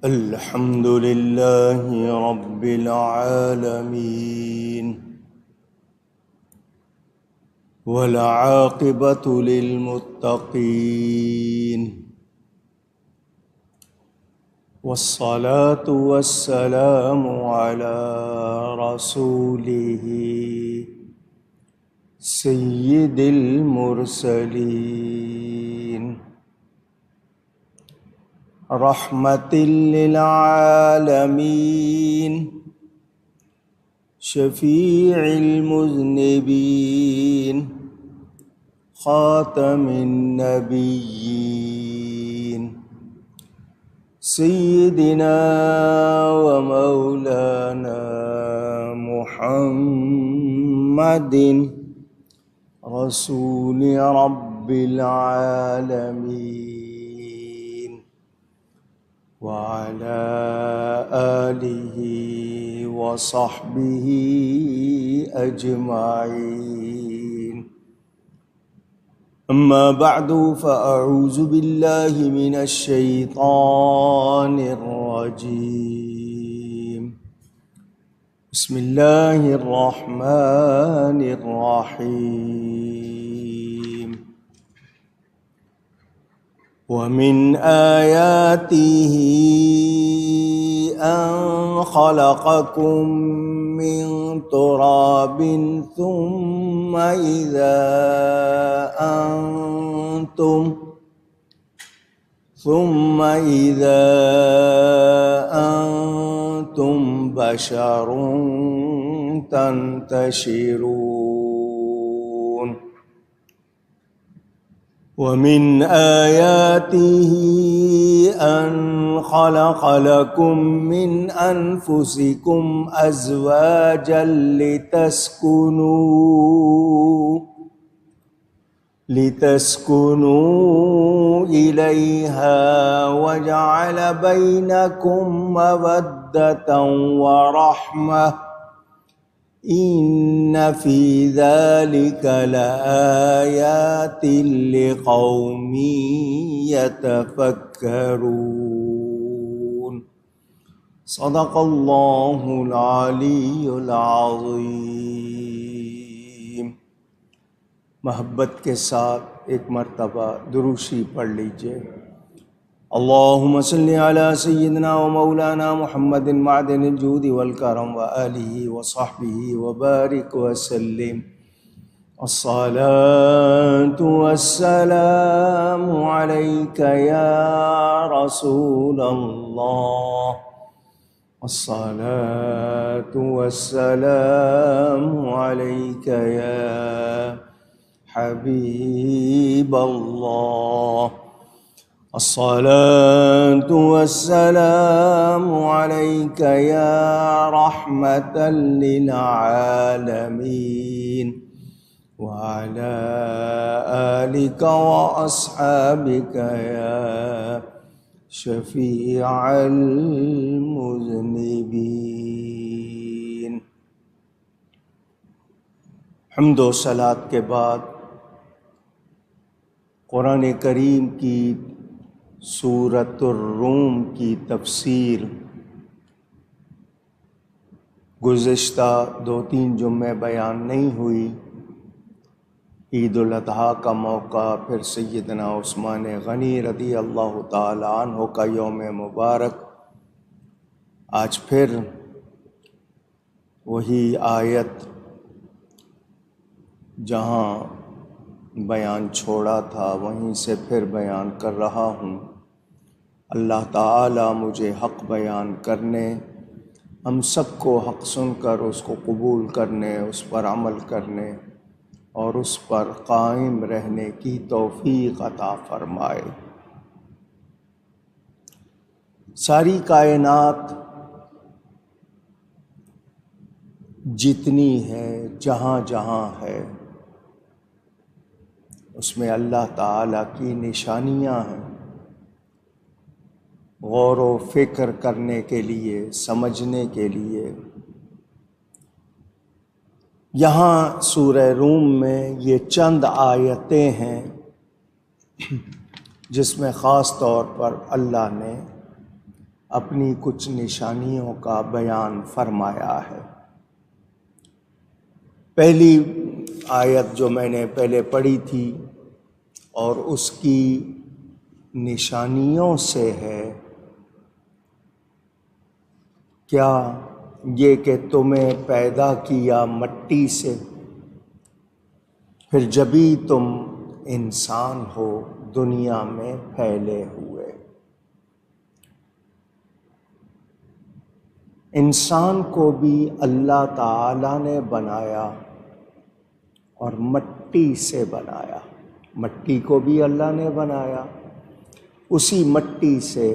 الحمد لله رب العالمين والعاقبة للمتقين والصلاة والسلام على رسوله سيد المرسلين رحمة للعالمين شفيع المذنبين خاتم النبيين سيدنا ومولانا محمد رسول رب العالمين وعلى آله وصحبه أجمعين. أما بعد فأعوذ بالله من الشيطان الرجيم. بسم الله الرحمن الرحيم. ومن آياته أن خلقكم من تراب ثم إذا أنتم بشر تنتشرون. ومن آياته أن خلق لكم من أنفسكم أزواجا لتسكنوا إليها وجعل بينكم مودة ورحمة إن في ذلك لآيات لقوم يتفكرون. صدق الله العلی العظیم. محبت کے ساتھ ایک مرتبہ دروشی پڑھ لیجئے. اللہم صلی علی سیدنا و مولانا محمد معدن الجود والکرم وآلہ وصحبہ وبارک وسلم. الصلاة والسلام علیک یا رسول اللہ. الصلاة والسلام علیک یا حبیب اللہ. الصلاة والسلام عليك يا رحمة للعالمين وعلى آلك وأصحابك يا شفيع المذنبين. حمد و صلاۃ کے بعد قرآن کریم کی سورۃ الروم کی تفسیر گزشتہ 2-3 جمعے بیان نہیں ہوئی. عید الاضحیٰ کا موقع، پھر سیدنا عثمان غنی رضی اللہ تعالی عنہ کا یوم مبارک. آج پھر وہی آیت جہاں بیان چھوڑا تھا وہیں سے پھر بیان کر رہا ہوں. اللہ تعالی مجھے حق بیان کرنے، ہم سب کو حق سن کر اس کو قبول کرنے، اس پر عمل کرنے اور اس پر قائم رہنے کی توفیق عطا فرمائے. ساری کائنات جتنی ہے، جہاں جہاں ہے، اس میں اللہ تعالیٰ کی نشانیاں ہیں. غور و فکر کرنے کے لیے، سمجھنے کے لیے. یہاں سورہ روم میں یہ چند آیتیں ہیں جس میں خاص طور پر اللہ نے اپنی کچھ نشانیوں کا بیان فرمایا ہے۔ پہلی آیت جو میں نے پہلے پڑھی تھی اور اس کی نشانیوں سے ہے کیا یہ کہ تمہیں پیدا کیا مٹی سے، پھر جبھی تم انسان ہو دنیا میں پھیلے ہوئے۔ انسان کو بھی اللہ تعالیٰ نے بنایا اور مٹی سے بنایا، مٹی کو بھی اللہ نے بنایا، اسی مٹی سے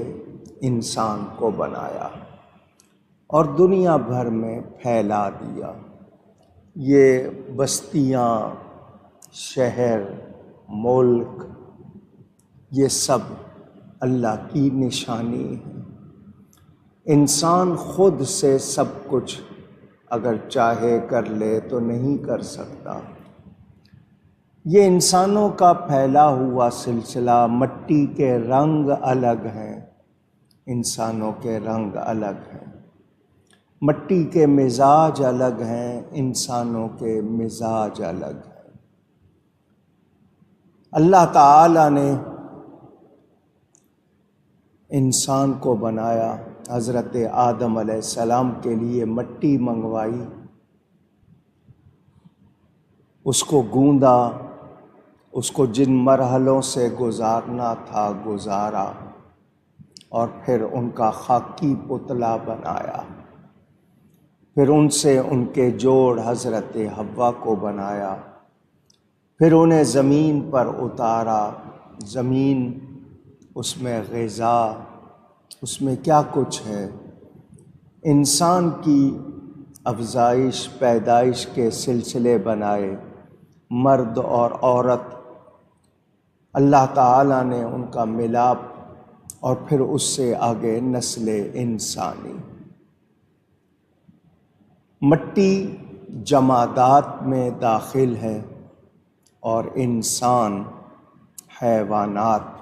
انسان کو بنایا اور دنیا بھر میں پھیلا دیا۔ یہ بستیاں، شہر، ملک، یہ سب اللہ کی نشانی ہے۔ انسان خود سے سب کچھ اگر چاہے کر لے تو نہیں کر سکتا۔ یہ انسانوں کا پھیلا ہوا سلسلہ، مٹی کے رنگ الگ ہیں، انسانوں کے رنگ الگ ہیں، مٹی کے مزاج الگ ہیں، انسانوں کے مزاج الگ ہیں۔ اللہ تعالیٰ نے انسان کو بنایا، حضرت آدم علیہ السلام کے لیے مٹی منگوائی، اس کو گوندا، اس کو جن مرحلوں سے گزارنا تھا گزارا، اور پھر ان کا خاکی پتلا بنایا، پھر ان سے ان کے جوڑ حضرت حوا کو بنایا، پھر انہیں زمین پر اتارا۔ زمین، اس میں غذا، اس میں کیا کچھ ہے، انسان کی افزائش پیدائش کے سلسلے بنائے، مرد اور عورت، اللہ تعالیٰ نے ان کا ملاپ، اور پھر اس سے آگے نسل انسانی۔ مٹی جمادات میں داخل ہے اور انسان حیوانات۔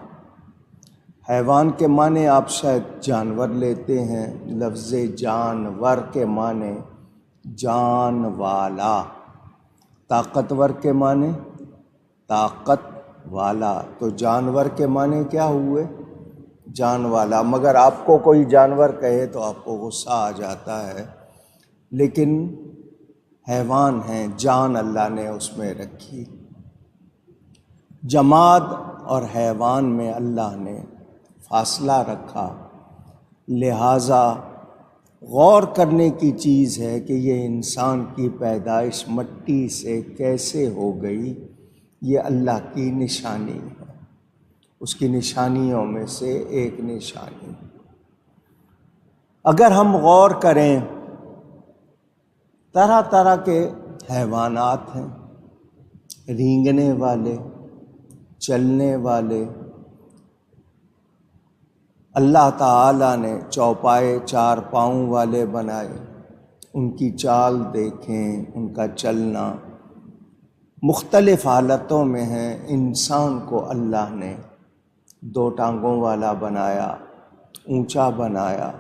حیوان کے معنی آپ شاید جانور لیتے ہیں، لفظ جانور کے معنی جان والا، طاقتور کے معنی طاقت والا، تو جانور کے معنی کیا ہوئے؟ جان والا۔ مگر آپ کو کوئی جانور کہے تو آپ کو غصہ آ جاتا ہے، لیکن حیوان ہیں، جان اللہ نے اس میں رکھی۔ جماد اور حیوان میں اللہ نے فاصلہ رکھا، لہٰذا غور کرنے کی چیز ہے کہ یہ انسان کی پیدائش مٹی سے کیسے ہو گئی۔ یہ اللہ کی نشانی ہے، اس کی نشانیوں میں سے ایک نشانی۔ اگر ہم غور کریں، طرح طرح کے حیوانات ہیں، رینگنے والے، چلنے والے۔ اللہ تعالیٰ نے چوپائے چار پاؤں والے بنائے، ان کی چال دیکھیں، ان کا چلنا مختلف حالتوں میں ہیں۔ انسان کو اللہ نے دو ٹانگوں والا بنایا، اونچا بنایا،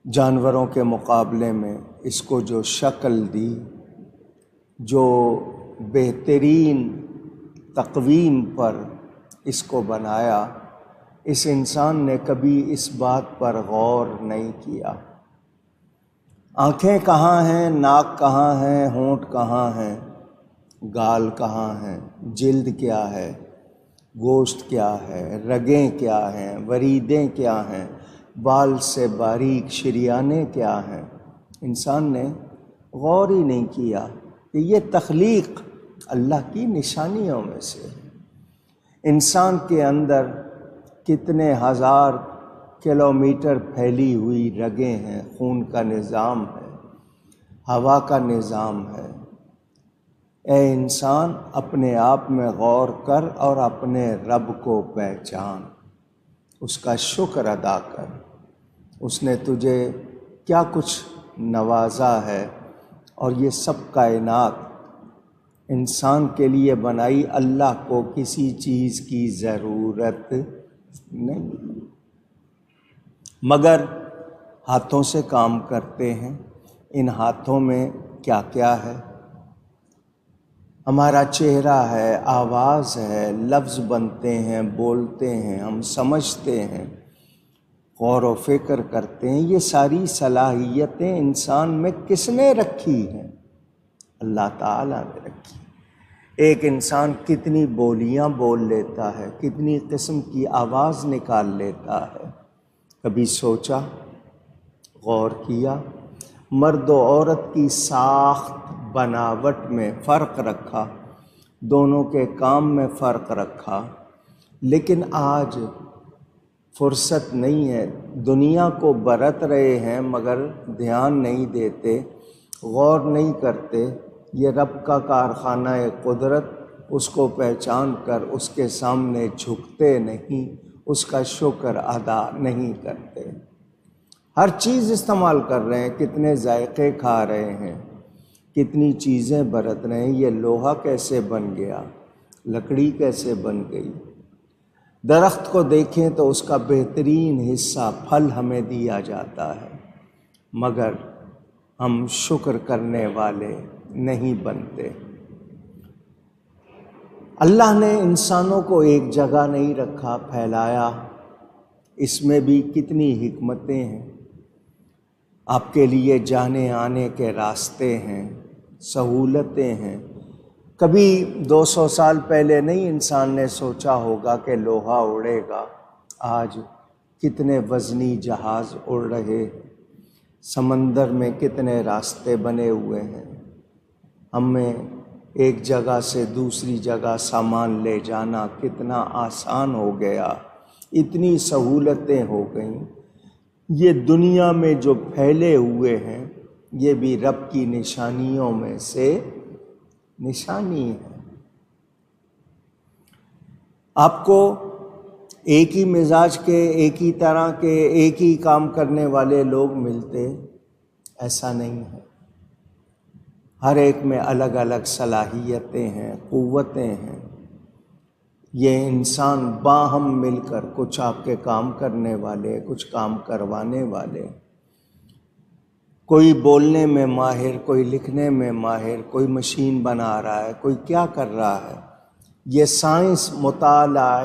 جانوروں کے مقابلے میں اس کو جو شکل دی، جو بہترین تقویم پر اس کو بنایا، اس انسان نے کبھی اس بات پر غور نہیں کیا۔ آنکھیں کہاں ہیں، ناک کہاں ہیں، ہونٹ کہاں ہیں، گال کہاں ہیں، جلد کیا ہے، گوشت کیا ہے، رگیں کیا ہیں، وریدیں کیا ہیں، بال سے باریک شریانیں کیا ہیں، انسان نے غور ہی نہیں کیا کہ یہ تخلیق اللہ کی نشانیوں میں سے ہے۔ انسان کے اندر کتنے ہزار کلومیٹر پھیلی ہوئی رگیں ہیں، خون کا نظام ہے، ہوا کا نظام ہے۔ اے انسان، اپنے آپ میں غور کر اور اپنے رب کو پہچان، اس کا شکر ادا کر۔ اس نے تجھے کیا کچھ نوازا ہے، اور یہ سب کائنات انسان کے لیے بنائی، اللہ کو کسی چیز کی ضرورت نہیں، مگر ہاتھوں سے کام کرتے ہیں۔ ان ہاتھوں میں کیا کیا ہے؟ ہمارا چہرہ ہے، آواز ہے، لفظ بنتے ہیں، بولتے ہیں، ہم سمجھتے ہیں، غور و فکر کرتے ہیں۔ یہ ساری صلاحیتیں انسان میں کس نے رکھی ہیں؟ اللہ تعالیٰ نے رکھی۔ ایک انسان کتنی بولیاں بول لیتا ہے، کتنی قسم کی آواز نکال لیتا ہے، کبھی سوچا، غور کیا؟ مرد و عورت کی ساخت بناوٹ میں فرق رکھا، دونوں کے کام میں فرق رکھا، لیکن آج فرصت نہیں ہے، دنیا کو برت رہے ہیں مگر دھیان نہیں دیتے، غور نہیں کرتے۔ یہ رب کا کارخانہ قدرت، اس کو پہچان کر اس کے سامنے جھکتے نہیں، اس کا شکر ادا نہیں کرتے۔ ہر چیز استعمال کر رہے ہیں، کتنے ذائقے کھا رہے ہیں، کتنی چیزیں برت رہے ہیں۔ یہ لوہا کیسے بن گیا، لکڑی کیسے بن گئی؟ درخت کو دیکھیں تو اس کا بہترین حصہ پھل ہمیں دیا جاتا ہے، مگر ہم شکر کرنے والے نہیں بنتے۔ اللہ نے انسانوں کو ایک جگہ نہیں رکھا، پھیلایا۔ اس میں بھی کتنی حکمتیں ہیں۔ آپ کے لیے جانے آنے کے راستے ہیں، سہولتیں ہیں۔ کبھی 200 سال پہلے نہیں انسان نے سوچا ہوگا کہ لوہا اڑے گا۔ آج کتنے وزنی جہاز اڑ رہے، سمندر میں کتنے راستے بنے ہوئے ہیں۔ ہمیں ایک جگہ سے دوسری جگہ سامان لے جانا کتنا آسان ہو گیا، اتنی سہولتیں ہو گئیں۔ یہ دنیا میں جو پھیلے ہوئے ہیں، یہ بھی رب کی نشانیوں میں سے نشانی ہے۔ آپ کو ایک ہی مزاج کے، ایک ہی طرح کے، ایک ہی کام کرنے والے لوگ ملتے، ایسا نہیں ہے۔ ہر ایک میں الگ الگ صلاحیتیں ہیں، قوتیں ہیں۔ یہ انسان باہم مل کر، کچھ آپ کے کام کرنے والے، کچھ کام کروانے والے، کوئی بولنے میں ماہر، کوئی لکھنے میں ماہر، کوئی مشین بنا رہا ہے، کوئی کیا کر رہا ہے۔ یہ سائنس، مطالعہ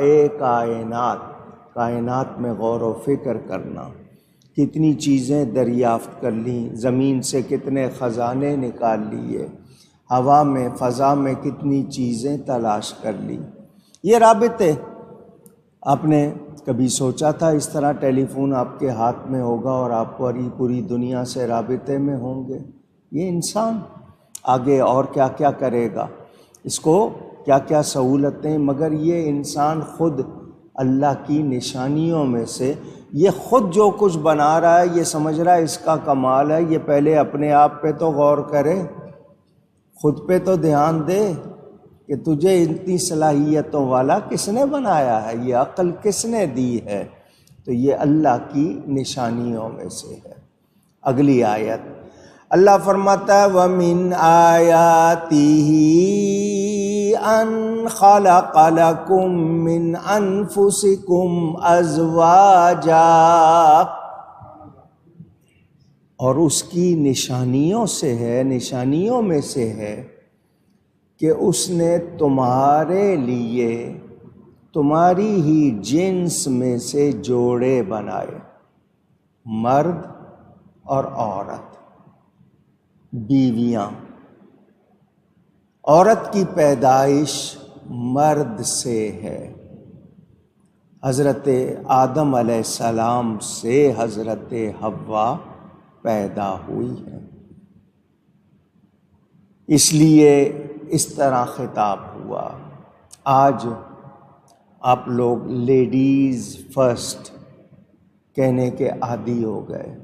کائنات میں غور و فکر کرنا، کتنی چیزیں دریافت کر لیں، زمین سے کتنے خزانے نکال لیے، ہوا میں، فضا میں کتنی چیزیں تلاش کر لی۔ یہ رابطے، آپ نے کبھی سوچا تھا اس طرح ٹیلی فون آپ کے ہاتھ میں ہوگا اور آپ پوری دنیا سے رابطے میں ہوں گے؟ یہ انسان آگے اور کیا کیا کرے گا، اس کو کیا کیا سہولتیں، مگر یہ انسان خود اللہ کی نشانیوں میں سے، یہ خود جو کچھ بنا رہا ہے، یہ سمجھ رہا ہے اس کا کمال ہے۔ یہ پہلے اپنے آپ پہ تو غور کرے، خود پہ تو دھیان دے کہ تجھے اتنی صلاحیتوں والا کس نے بنایا ہے، یہ عقل کس نے دی ہے؟ تو یہ اللہ کی نشانیوں میں سے ہے۔ اگلی آیت اللہ فرماتا ہے وَمِنْ آیَاتِهِ أَنْ خَلَقَ لَكُم مِّنْ أَنفُسِكُمْ أَزْوَاجًا، اور اس کی نشانیوں سے ہے، نشانیوں میں سے ہے کہ اس نے تمہارے لیے تمہاری ہی جنس میں سے جوڑے بنائے، مرد اور عورت، بیویاں۔ عورت کی پیدائش مرد سے ہے، حضرت آدم علیہ السلام سے حضرت حوا پیدا ہوئی ہے، اس لیے اس طرح خطاب ہوا۔ آج آپ لوگ لیڈیز فرسٹ کہنے کے عادی ہو گئے،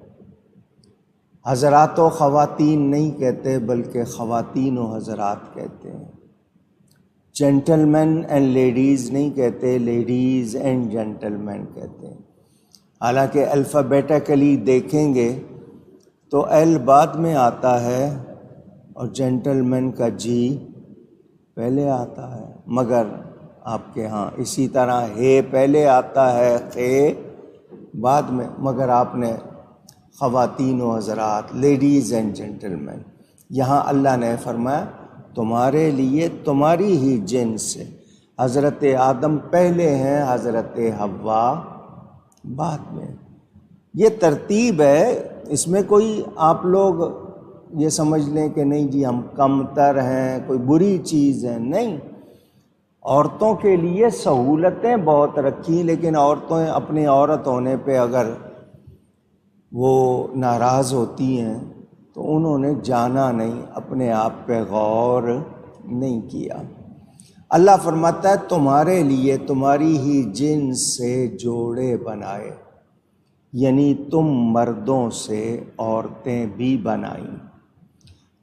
حضرات و خواتین نہیں کہتے بلکہ خواتین و حضرات کہتے ہیں، جینٹل مین اینڈ لیڈیز نہیں کہتے، لیڈیز اینڈ جینٹل مین کہتے ہیں۔ حالانکہ الفابیٹیکلی دیکھیں گے تو ایل بعد میں آتا ہے اور جینٹل مین کا جی پہلے آتا ہے، مگر آپ کے ہاں اسی طرح ہے پہلے آتا ہے، خے بعد میں، مگر آپ نے خواتین و حضرات، لیڈیز اینڈ جینٹلمین، یہاں اللہ نے فرمایا تمہارے لیے تمہاری ہی جنس سے حضرت آدم پہلے ہیں، حضرت حوا بعد میں۔ یہ ترتیب ہے، اس میں کوئی آپ لوگ یہ سمجھ لیں کہ نہیں جی ہم کم تر ہیں، کوئی بری چیز ہے، نہیں۔ عورتوں کے لیے سہولتیں بہت رکھی، لیکن عورتیں اپنی عورت ہونے پہ اگر وہ ناراض ہوتی ہیں تو انہوں نے جانا نہیں، اپنے آپ پہ غور نہیں کیا۔ اللہ فرماتا ہے تمہارے لیے تمہاری ہی جنس سے جوڑے بنائے، یعنی تم مردوں سے عورتیں بھی بنائیں۔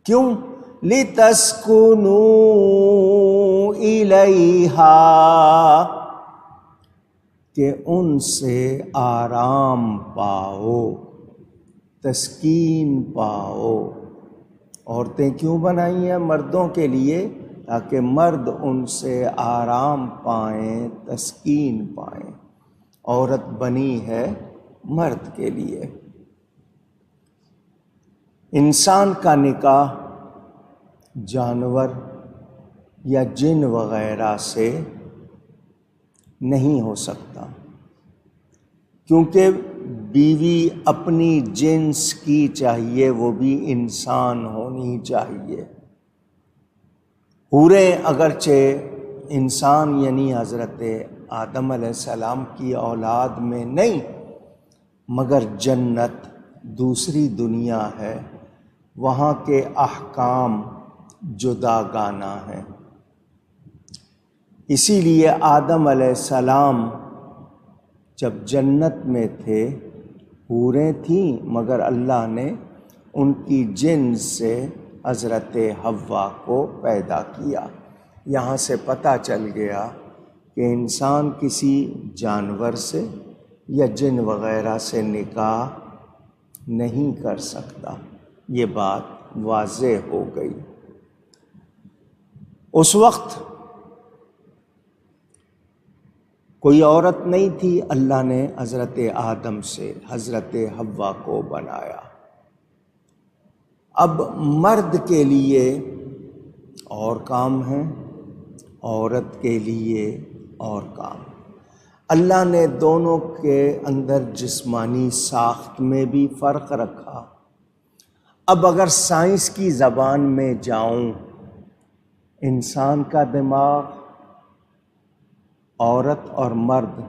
کیوں؟ لِتَسْكُنُوا إِلَيْهَا، کہ ان سے آرام پاؤ، تسکین پاؤ۔ عورتیں کیوں بنائی ہیں؟ مردوں کے لیے، تاکہ مرد ان سے آرام پائیں، تسکین پائیں۔ عورت بنی ہے مرد کے لیے۔ انسان کا نکاح جانور یا جن وغیرہ سے نہیں ہو سکتا، کیونکہ بیوی اپنی جنس کی چاہیے، وہ بھی انسان ہونی چاہیے۔ حوریں اگرچہ انسان یعنی حضرت آدم علیہ السلام کی اولاد میں نہیں، مگر جنت دوسری دنیا ہے، وہاں کے احکام جداگانہ ہیں۔ اسی لیے آدم علیہ السلام جب جنت میں تھے، حوریں تھیں، مگر اللہ نے ان کی جنس سے حضرت حوا کو پیدا کیا۔ یہاں سے پتہ چل گیا کہ انسان کسی جانور سے یا جن وغیرہ سے نکاح نہیں کر سکتا۔ یہ بات واضح ہو گئی۔ اس وقت کوئی عورت نہیں تھی، اللہ نے حضرت آدم سے حضرت حوا کو بنایا۔ اب مرد کے لیے اور کام ہیں، عورت کے لیے اور کام۔ اللہ نے دونوں کے اندر جسمانی ساخت میں بھی فرق رکھا۔ اب اگر سائنس کی زبان میں جاؤں، انسان کا دماغ عورت اور مرد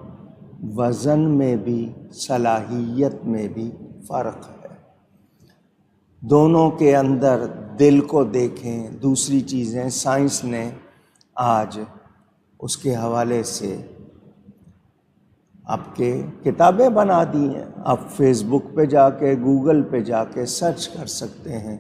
وزن میں بھی، صلاحیت میں بھی فرق ہے۔ دونوں کے اندر دل کو دیکھیں، دوسری چیزیں سائنس نے آج اس کے حوالے سے آپ کے کتابیں بنا دی ہیں۔ آپ فیس بک پہ جا کے، گوگل پہ جا کے سرچ کر سکتے ہیں،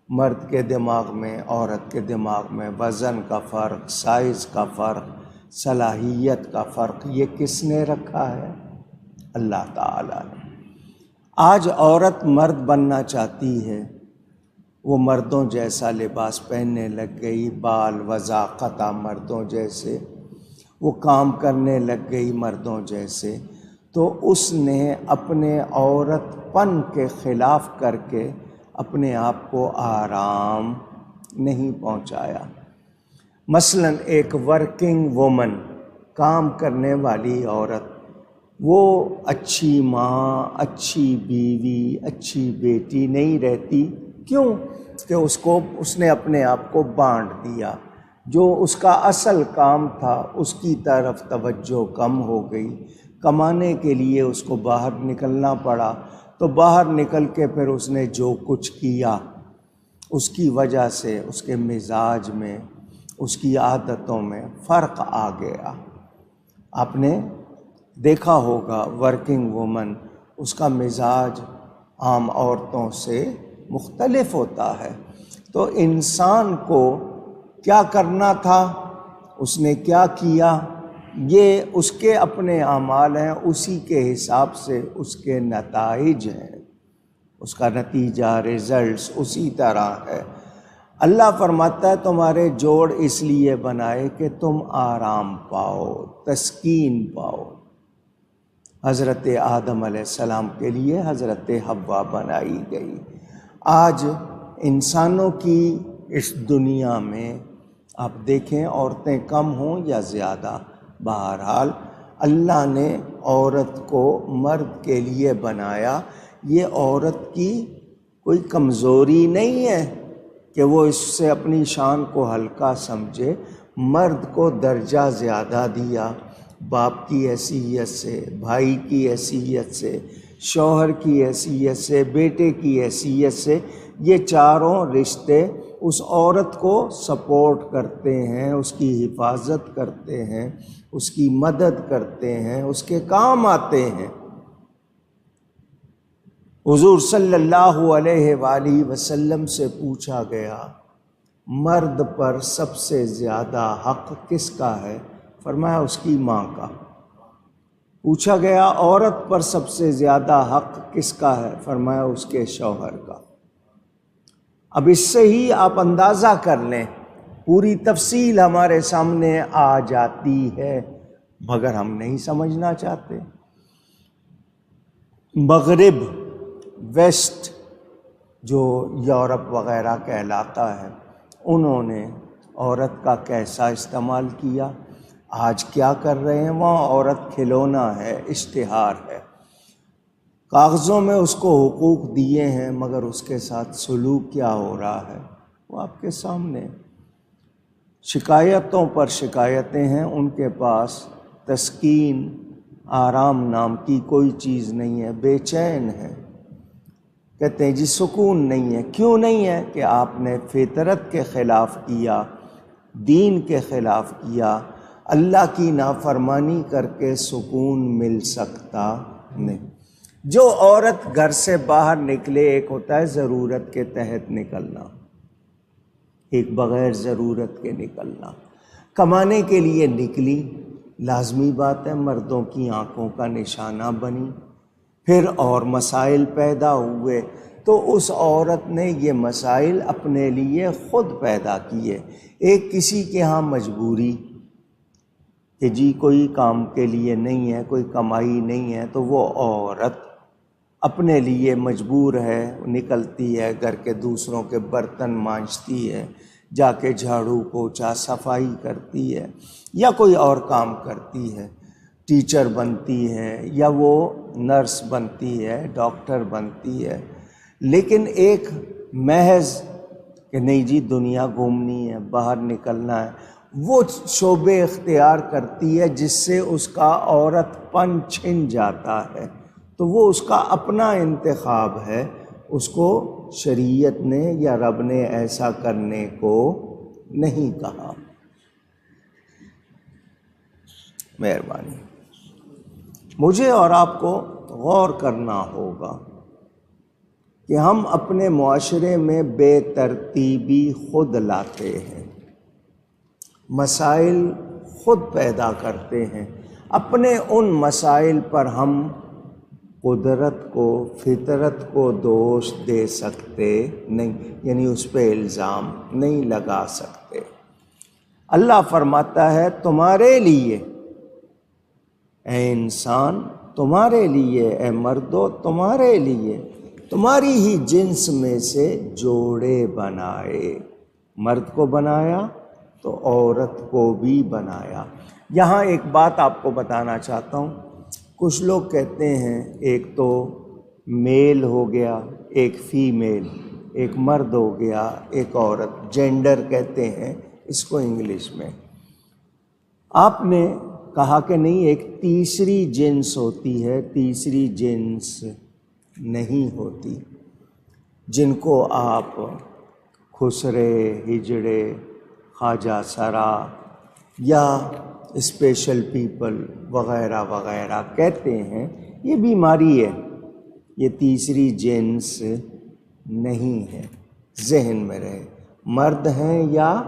مرد کے دماغ میں عورت کے دماغ میں وزن کا فرق، سائز کا فرق، صلاحیت کا فرق۔ یہ کس نے رکھا ہے؟ اللہ تعالیٰ نے۔ آج عورت مرد بننا چاہتی ہے، وہ مردوں جیسا لباس پہننے لگ گئی، بال وضاقتہ مردوں جیسے، وہ کام کرنے لگ گئی مردوں جیسے، تو اس نے اپنے عورت پن کے خلاف کر کے اپنے آپ کو آرام نہیں پہنچایا۔ مثلا ایک ورکنگ وومن، کام کرنے والی عورت، وہ اچھی ماں، اچھی بیوی، اچھی بیٹی نہیں رہتی۔ کیوں؟ کہ اس نے اپنے آپ کو بانٹ دیا۔ جو اس کا اصل کام تھا اس کی طرف توجہ کم ہو گئی، کمانے کے لیے اس کو باہر نکلنا پڑا، تو باہر نکل کے پھر اس نے جو کچھ کیا، اس کی وجہ سے اس کے مزاج میں، اس کی عادتوں میں فرق آ گیا۔ آپ نے دیکھا ہوگا ورکنگ وومن، اس کا مزاج عام عورتوں سے مختلف ہوتا ہے۔ تو انسان کو کیا کرنا تھا، اس نے کیا کیا، یہ اس کے اپنے اعمال ہیں، اسی کے حساب سے اس کے نتائج ہیں، اس کا نتیجہ، ریزلٹس اسی طرح ہے۔ اللہ فرماتا ہے تمہارے جوڑ اس لیے بنائے کہ تم آرام پاؤ، تسکین پاؤ۔ حضرت آدم علیہ السلام کے لیے حضرت حوا بنائی گئی۔ آج انسانوں کی اس دنیا میں آپ دیکھیں عورتیں کم ہوں یا زیادہ، بہرحال اللہ نے عورت کو مرد کے لیے بنایا۔ یہ عورت کی کوئی کمزوری نہیں ہے کہ وہ اس سے اپنی شان کو ہلکا سمجھے۔ مرد کو درجہ زیادہ دیا، باپ کی حیثیت سے، بھائی کی حیثیت سے، شوہر کی حیثیت سے، بیٹے کی حیثیت سے۔ یہ چاروں رشتے اس عورت کو سپورٹ کرتے ہیں، اس کی حفاظت کرتے ہیں، اس کی مدد کرتے ہیں، اس کے کام آتے ہیں۔ حضور صلی اللہ علیہ وآلہ وسلم سے پوچھا گیا مرد پر سب سے زیادہ حق کس کا ہے؟ فرمایا اس کی ماں کا۔ پوچھا گیا عورت پر سب سے زیادہ حق کس کا ہے؟ فرمایا اس کے شوہر کا۔ اب اس سے ہی آپ اندازہ کر لیں، پوری تفصیل ہمارے سامنے آ جاتی ہے، مگر ہم نہیں سمجھنا چاہتے۔ مغرب، ویسٹ جو یورپ وغیرہ کہلاتا ہے، انہوں نے عورت کا کیسا استعمال کیا۔ آج کیا کر رہے ہیں وہاں؟ عورت کھلونا ہے، اشتہار ہے۔ کاغذوں میں اس کو حقوق دیے ہیں، مگر اس کے ساتھ سلوک کیا ہو رہا ہے وہ آپ کے سامنے۔ شکایتوں پر شکایتیں ہیں، ان کے پاس تسکین، آرام نام کی کوئی چیز نہیں ہے، بے چین ہے۔ کہتے ہیں جی سکون نہیں ہے۔ کیوں نہیں ہے؟ کہ آپ نے فطرت کے خلاف کیا، دین کے خلاف کیا۔ اللہ کی نافرمانی کر کے سکون مل سکتا نہیں۔ جو عورت گھر سے باہر نکلے، ایک ہوتا ہے ضرورت کے تحت نکلنا، ایک بغیر ضرورت کے نکلنا۔ کمانے کے لیے نکلی، لازمی بات ہے مردوں کی آنکھوں کا نشانہ بنی، پھر اور مسائل پیدا ہوئے تو اس عورت نے یہ مسائل اپنے لیے خود پیدا کیے۔ ایک کسی کے ہاں مجبوری کہ جی کوئی کام کے لیے نہیں ہے، کوئی کمائی نہیں ہے، تو وہ عورت اپنے لیے مجبور ہے، نکلتی ہے، گھر کے دوسروں کے برتن مانجتی ہے، جا کے جھاڑو پوچھا صفائی کرتی ہے، یا کوئی اور کام کرتی ہے، ٹیچر بنتی ہے، یا وہ نرس بنتی ہے، ڈاکٹر بنتی ہے۔ لیکن ایک محض کہ نہیں جی دنیا گھومنی ہے، باہر نکلنا ہے، وہ شعبے اختیار کرتی ہے جس سے اس کا عورت پن چھن جاتا ہے، تو وہ اس کا اپنا انتخاب ہے، اس کو شریعت نے یا رب نے ایسا کرنے کو نہیں کہا۔ مہربانی، مجھے اور آپ کو غور کرنا ہوگا کہ ہم اپنے معاشرے میں بے ترتیبی خود لاتے ہیں، مسائل خود پیدا کرتے ہیں۔ اپنے ان مسائل پر ہم قدرت کو، فطرت کو دوش دے سکتے نہیں، یعنی اس پہ الزام نہیں لگا سکتے۔ اللہ فرماتا ہے تمہارے لیے اے انسان، تمہارے لیے اے مردو، تمہارے لیے تمہاری ہی جنس میں سے جوڑے بنائے۔ مرد کو بنایا تو عورت کو بھی بنایا۔ یہاں ایک بات آپ کو بتانا چاہتا ہوں۔ کچھ لوگ کہتے ہیں ایک تو میل ہو گیا، ایک فیمیل، ایک مرد ہو گیا، ایک عورت، جینڈر کہتے ہیں اس کو انگلش میں۔ آپ نے کہا کہ نہیں ایک تیسری جنس ہوتی ہے، تیسری جنس نہیں ہوتی، جن کو آپ خسرے، ہجڑے، خواجہ سرا یا اسپیشل پیپل وغیرہ وغیرہ کہتے ہیں، یہ بیماری ہے، یہ تیسری جنس نہیں ہے۔ ذہن میں رہے، مرد ہیں یا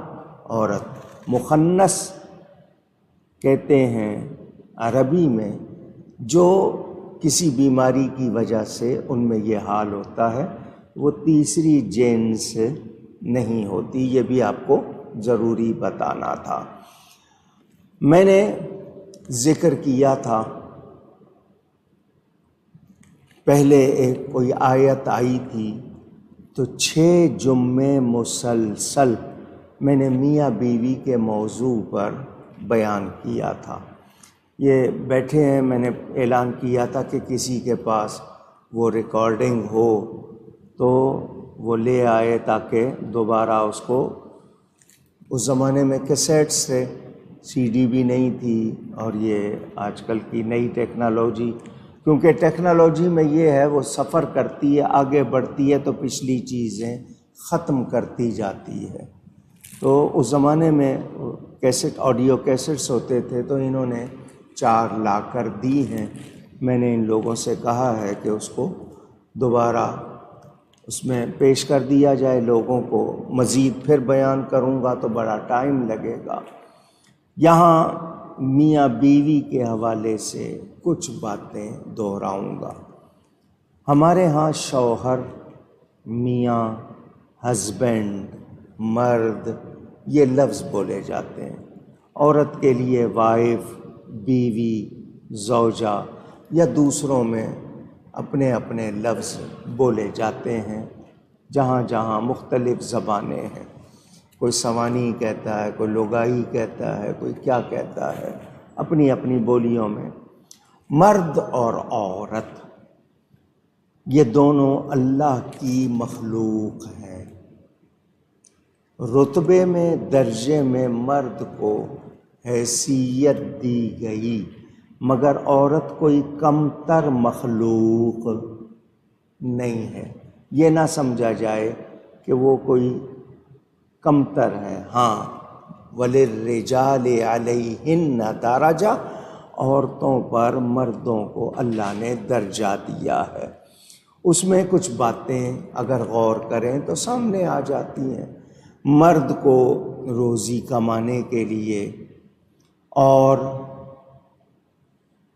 عورت۔ مخنث کہتے ہیں عربی میں جو کسی بیماری کی وجہ سے ان میں یہ حال ہوتا ہے، وہ تیسری جنس نہیں ہوتی، یہ بھی آپ کو ضروری بتانا تھا۔ میں نے ذکر کیا تھا پہلے ایک کوئی آیت آئی تھی تو 6 جمعے مسلسل میں نے میاں بیوی کے موضوع پر بیان کیا تھا۔ یہ بیٹھے ہیں، میں نے اعلان کیا تھا کہ کسی کے پاس وہ ریکارڈنگ ہو تو وہ لے آئے تاکہ دوبارہ اس کو، اس زمانے میں کیسیٹس تھے، سی ڈی بھی نہیں تھی، اور یہ آج کل کی نئی ٹیکنالوجی، کیونکہ ٹیکنالوجی میں یہ ہے وہ سفر کرتی ہے، آگے بڑھتی ہے تو پچھلی چیزیں ختم کرتی جاتی ہے۔ تو اس زمانے میں کیسٹ، آڈیو کیسٹس ہوتے تھے، تو انہوں نے 4 لا کر دی ہیں۔ میں نے ان لوگوں سے کہا ہے کہ اس کو دوبارہ اس میں پیش کر دیا جائے لوگوں کو، مزید پھر بیان کروں گا تو بڑا ٹائم لگے گا۔ یہاں میاں بیوی کے حوالے سے کچھ باتیں دہراؤں گا۔ ہمارے ہاں شوہر، میاں، ہسبینڈ، مرد، یہ لفظ بولے جاتے ہیں۔ عورت کے لیے وائف، بیوی، زوجہ، یا دوسروں میں اپنے اپنے لفظ بولے جاتے ہیں، جہاں جہاں مختلف زبانیں ہیں۔ کوئی سوانی کہتا ہے، کوئی لوگائی کہتا ہے، کوئی کیا کہتا ہے، اپنی اپنی بولیوں میں۔ مرد اور عورت یہ دونوں اللہ کی مخلوق ہیں۔ رتبے میں، درجے میں مرد کو حیثیت دی گئی، مگر عورت کوئی کمتر مخلوق نہیں ہے۔ یہ نہ سمجھا جائے کہ وہ کوئی کمتر ہے۔ ہاں، وَلِلرِّجَالِ عَلَيْهِنَّ دَرَجَةٌ، عورتوں پر مردوں کو اللہ نے درجہ دیا ہے۔ اس میں کچھ باتیں اگر غور کریں تو سامنے آ جاتی ہیں۔ مرد کو روزی کمانے کے لیے اور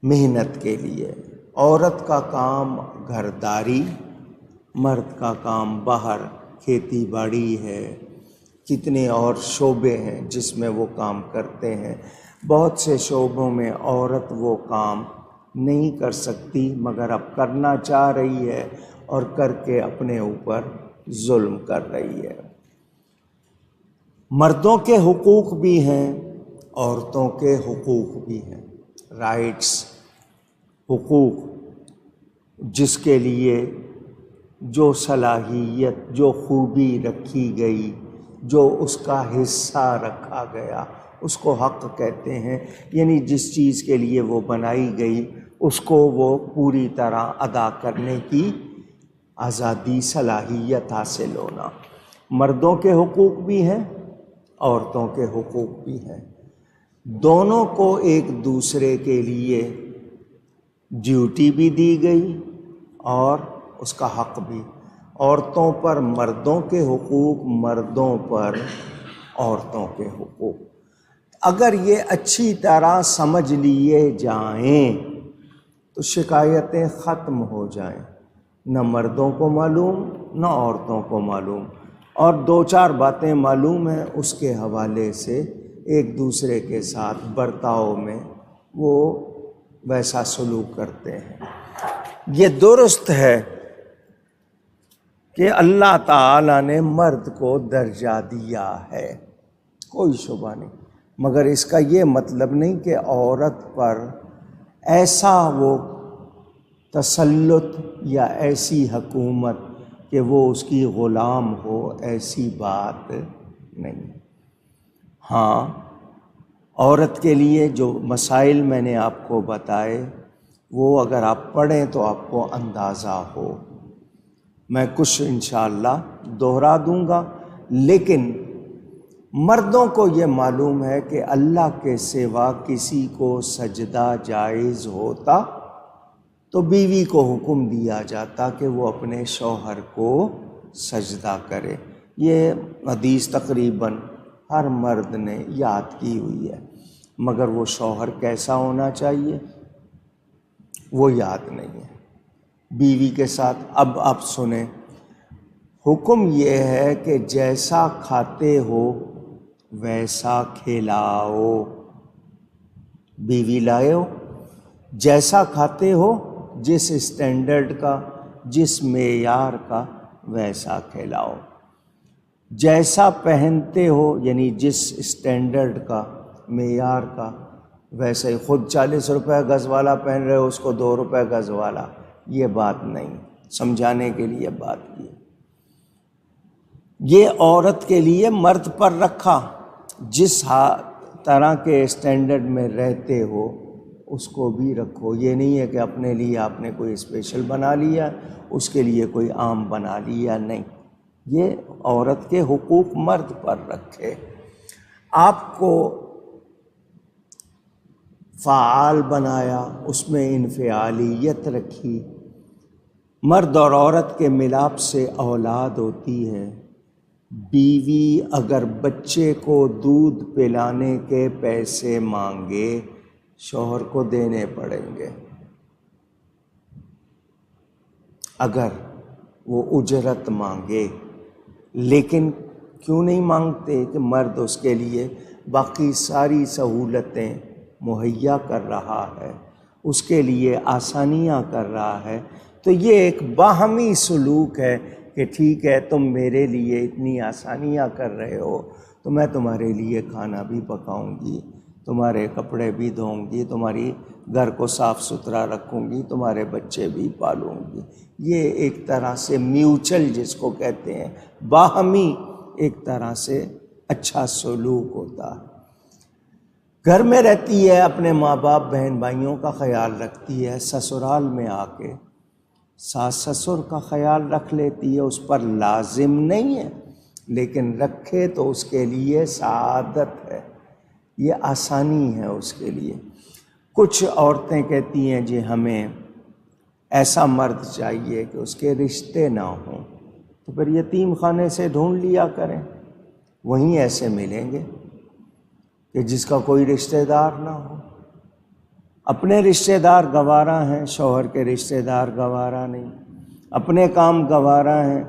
محنت کے لیے، عورت کا کام گھرداری، مرد کا کام باہر کھیتی باڑی ہے، کتنے اور شعبے ہیں جس میں وہ کام کرتے ہیں۔ بہت سے شعبوں میں عورت وہ کام نہیں کر سکتی، مگر اب کرنا چاہ رہی ہے اور کر کے اپنے اوپر ظلم کر رہی ہے۔ مردوں کے حقوق بھی ہیں، عورتوں کے حقوق بھی ہیں، رائٹس، حقوق، جس کے لیے جو صلاحیت، جو خوبی رکھی گئی، جو اس کا حصہ رکھا گیا، اس کو حق کہتے ہیں۔ یعنی جس چیز کے لیے وہ بنائی گئی اس کو وہ پوری طرح ادا کرنے کی آزادی، صلاحیت حاصل ہونا۔ مردوں کے حقوق بھی ہیں، عورتوں کے حقوق بھی ہیں۔ دونوں کو ایک دوسرے کے لیے ڈیوٹی بھی دی گئی اور اس کا حق بھی۔ عورتوں پر مردوں کے حقوق، مردوں پر عورتوں کے حقوق۔ اگر یہ اچھی طرح سمجھ لیے جائیں تو شکایتیں ختم ہو جائیں، نہ مردوں کو معلوم نہ عورتوں کو معلوم، اور 2-4 باتیں معلوم ہیں، اس کے حوالے سے ایک دوسرے کے ساتھ برتاؤ میں وہ ویسا سلوک کرتے ہیں۔ یہ درست ہے کہ اللہ تعالیٰ نے مرد کو درجہ دیا ہے، کوئی شبہ نہیں، مگر اس کا یہ مطلب نہیں کہ عورت پر ایسا وہ تسلط یا ایسی حکومت کہ وہ اس کی غلام ہو، ایسی بات نہیں۔ ہاں، عورت کے لیے جو مسائل میں نے آپ کو بتائے وہ اگر آپ پڑھیں تو آپ کو اندازہ ہو۔ میں کچھ انشاءاللہ دوہرا دوں گا، لیکن مردوں کو یہ معلوم ہے کہ اللہ کے سوا کسی کو سجدہ جائز ہوتا تو بیوی کو حکم دیا جاتا کہ وہ اپنے شوہر کو سجدہ کرے۔ یہ حدیث تقریباً ہر مرد نے یاد کی ہوئی ہے، مگر وہ شوہر کیسا ہونا چاہیے وہ یاد نہیں ہے۔ بیوی کے ساتھ اب آپ سنیں، حکم یہ ہے کہ جیسا کھاتے ہو ویسا کھلاؤ. بیوی لائے ہو، جیسا کھاتے ہو، جس اسٹینڈرڈ کا، جس معیار کا، ویسا کھلاؤ. جیسا پہنتے ہو، یعنی جس اسٹینڈرڈ کا، معیار کا، ویسے ہی. خود 40 روپے گز والا پہن رہے ہو، اس کو 2 روپے گز والا، یہ بات نہیں. سمجھانے کے لیے بات کی. یہ عورت کے لیے مرد پر رکھا. جس طرح کے اسٹینڈرڈ میں رہتے ہو اس کو بھی رکھو. یہ نہیں ہے کہ اپنے لیے آپ نے کوئی اسپیشل بنا لیا، اس کے لیے کوئی عام بنا لیا. نہیں، یہ عورت کے حقوق مرد پر رکھے. آپ کو فعال بنایا، اس میں انفعالیت رکھی. مرد اور عورت کے ملاپ سے اولاد ہوتی ہے. بیوی اگر بچے کو دودھ پلانے کے پیسے مانگے، شوہر کو دینے پڑیں گے. اگر وہ اجرت مانگے. لیکن کیوں نہیں مانگتے؟ کہ مرد اس کے لیے باقی ساری سہولتیں مہیا کر رہا ہے، اس کے لیے آسانیاں کر رہا ہے. تو یہ ایک باہمی سلوک ہے کہ ٹھیک ہے، تم میرے لیے اتنی آسانیاں کر رہے ہو تو میں تمہارے لیے کھانا بھی پکاؤں گی، تمہارے کپڑے بھی دھوؤں گی، تمہاری گھر کو صاف ستھرا رکھوں گی، تمہارے بچے بھی پالوں گی. یہ ایک طرح سے میوچل جس کو کہتے ہیں، باہمی ایک طرح سے اچھا سلوک ہوتا ہے. گھر میں رہتی ہے، اپنے ماں باپ بہن بھائیوں کا خیال رکھتی ہے. سسرال میں آ کے ساس سسر کا خیال رکھ لیتی ہے. اس پر لازم نہیں ہے، لیکن رکھے تو اس کے لیے سعادت ہے، یہ آسانی ہے اس کے لیے. کچھ عورتیں کہتی ہیں جی ہمیں ایسا مرد چاہیے کہ اس کے رشتے نہ ہوں. تو پھر یتیم خانے سے ڈھونڈ لیا کریں، وہیں ایسے ملیں گے کہ جس کا کوئی رشتہ دار نہ ہو. اپنے رشتہ دار گوارا ہیں، شوہر کے رشتہ دار گوارا نہیں. اپنے کام گوارا ہیں،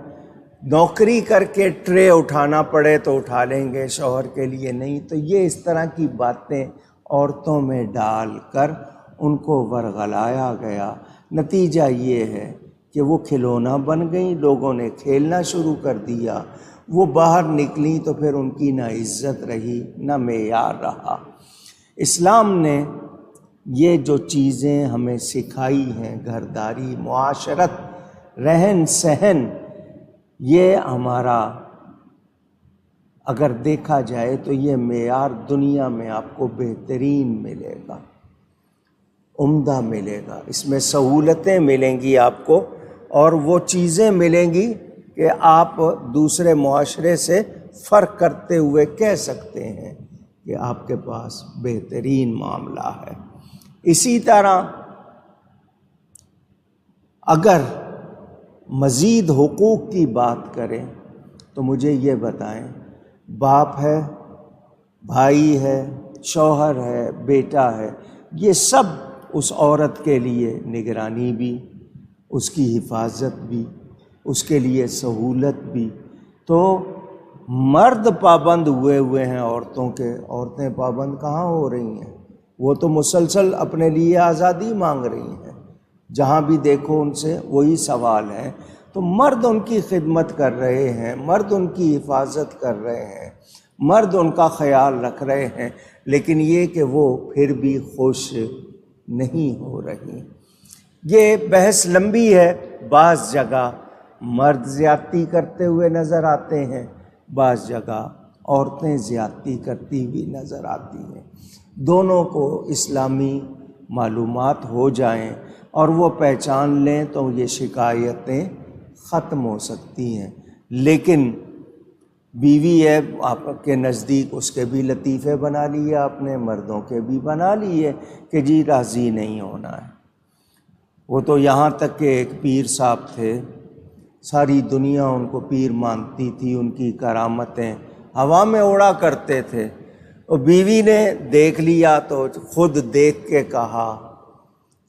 نوکری کر کے ٹرے اٹھانا پڑے تو اٹھا لیں گے، شوہر کے لیے نہیں. تو یہ اس طرح کی باتیں عورتوں میں ڈال کر ان کو ورغلایا گیا. نتیجہ یہ ہے کہ وہ کھلونا بن گئیں، لوگوں نے کھیلنا شروع کر دیا. وہ باہر نکلیں تو پھر ان کی نہ عزت رہی نہ معیار رہا. اسلام نے یہ جو چیزیں ہمیں سکھائی ہیں، گھرداری، معاشرت، رہن سہن، یہ ہمارا اگر دیکھا جائے تو یہ معیار دنیا میں آپ کو بہترین ملے گا، عمدہ ملے گا. اس میں سہولتیں ملیں گی آپ کو، اور وہ چیزیں ملیں گی کہ آپ دوسرے معاشرے سے فرق کرتے ہوئے کہہ سکتے ہیں کہ آپ کے پاس بہترین معاملہ ہے. اسی طرح اگر مزید حقوق کی بات کریں تو مجھے یہ بتائیں، باپ ہے، بھائی ہے، شوہر ہے، بیٹا ہے، یہ سب اس عورت کے لیے نگرانی بھی، اس کی حفاظت بھی، اس کے لیے سہولت بھی. تو مرد پابند ہوئے ہیں عورتوں کے. عورتیں پابند کہاں ہو رہی ہیں؟ وہ تو مسلسل اپنے لیے آزادی مانگ رہی ہیں. جہاں بھی دیکھو ان سے وہی سوال ہے. تو مرد ان کی خدمت کر رہے ہیں، مرد ان کی حفاظت کر رہے ہیں، مرد ان کا خیال رکھ رہے ہیں، لیکن یہ کہ وہ پھر بھی خوش نہیں ہو رہی. یہ بحث لمبی ہے. بعض جگہ مرد زیادتی کرتے ہوئے نظر آتے ہیں، بعض جگہ عورتیں زیادتی کرتی ہوئی نظر آتی ہیں. دونوں کو اسلامی معلومات ہو جائیں اور وہ پہچان لیں تو یہ شکایتیں ختم ہو سکتی ہیں. لیکن بیوی ہے آپ کے نزدیک، اس کے بھی لطیفے بنا لیے آپ نے، مردوں کے بھی بنا لیے کہ جی راضی نہیں ہونا ہے. وہ تو یہاں تک کہ ایک پیر صاحب تھے، ساری دنیا ان کو پیر مانتی تھی، ان کی کرامتیں ہوا میں اڑا کرتے تھے. اور بیوی نے دیکھ لیا تو خود دیکھ کے کہا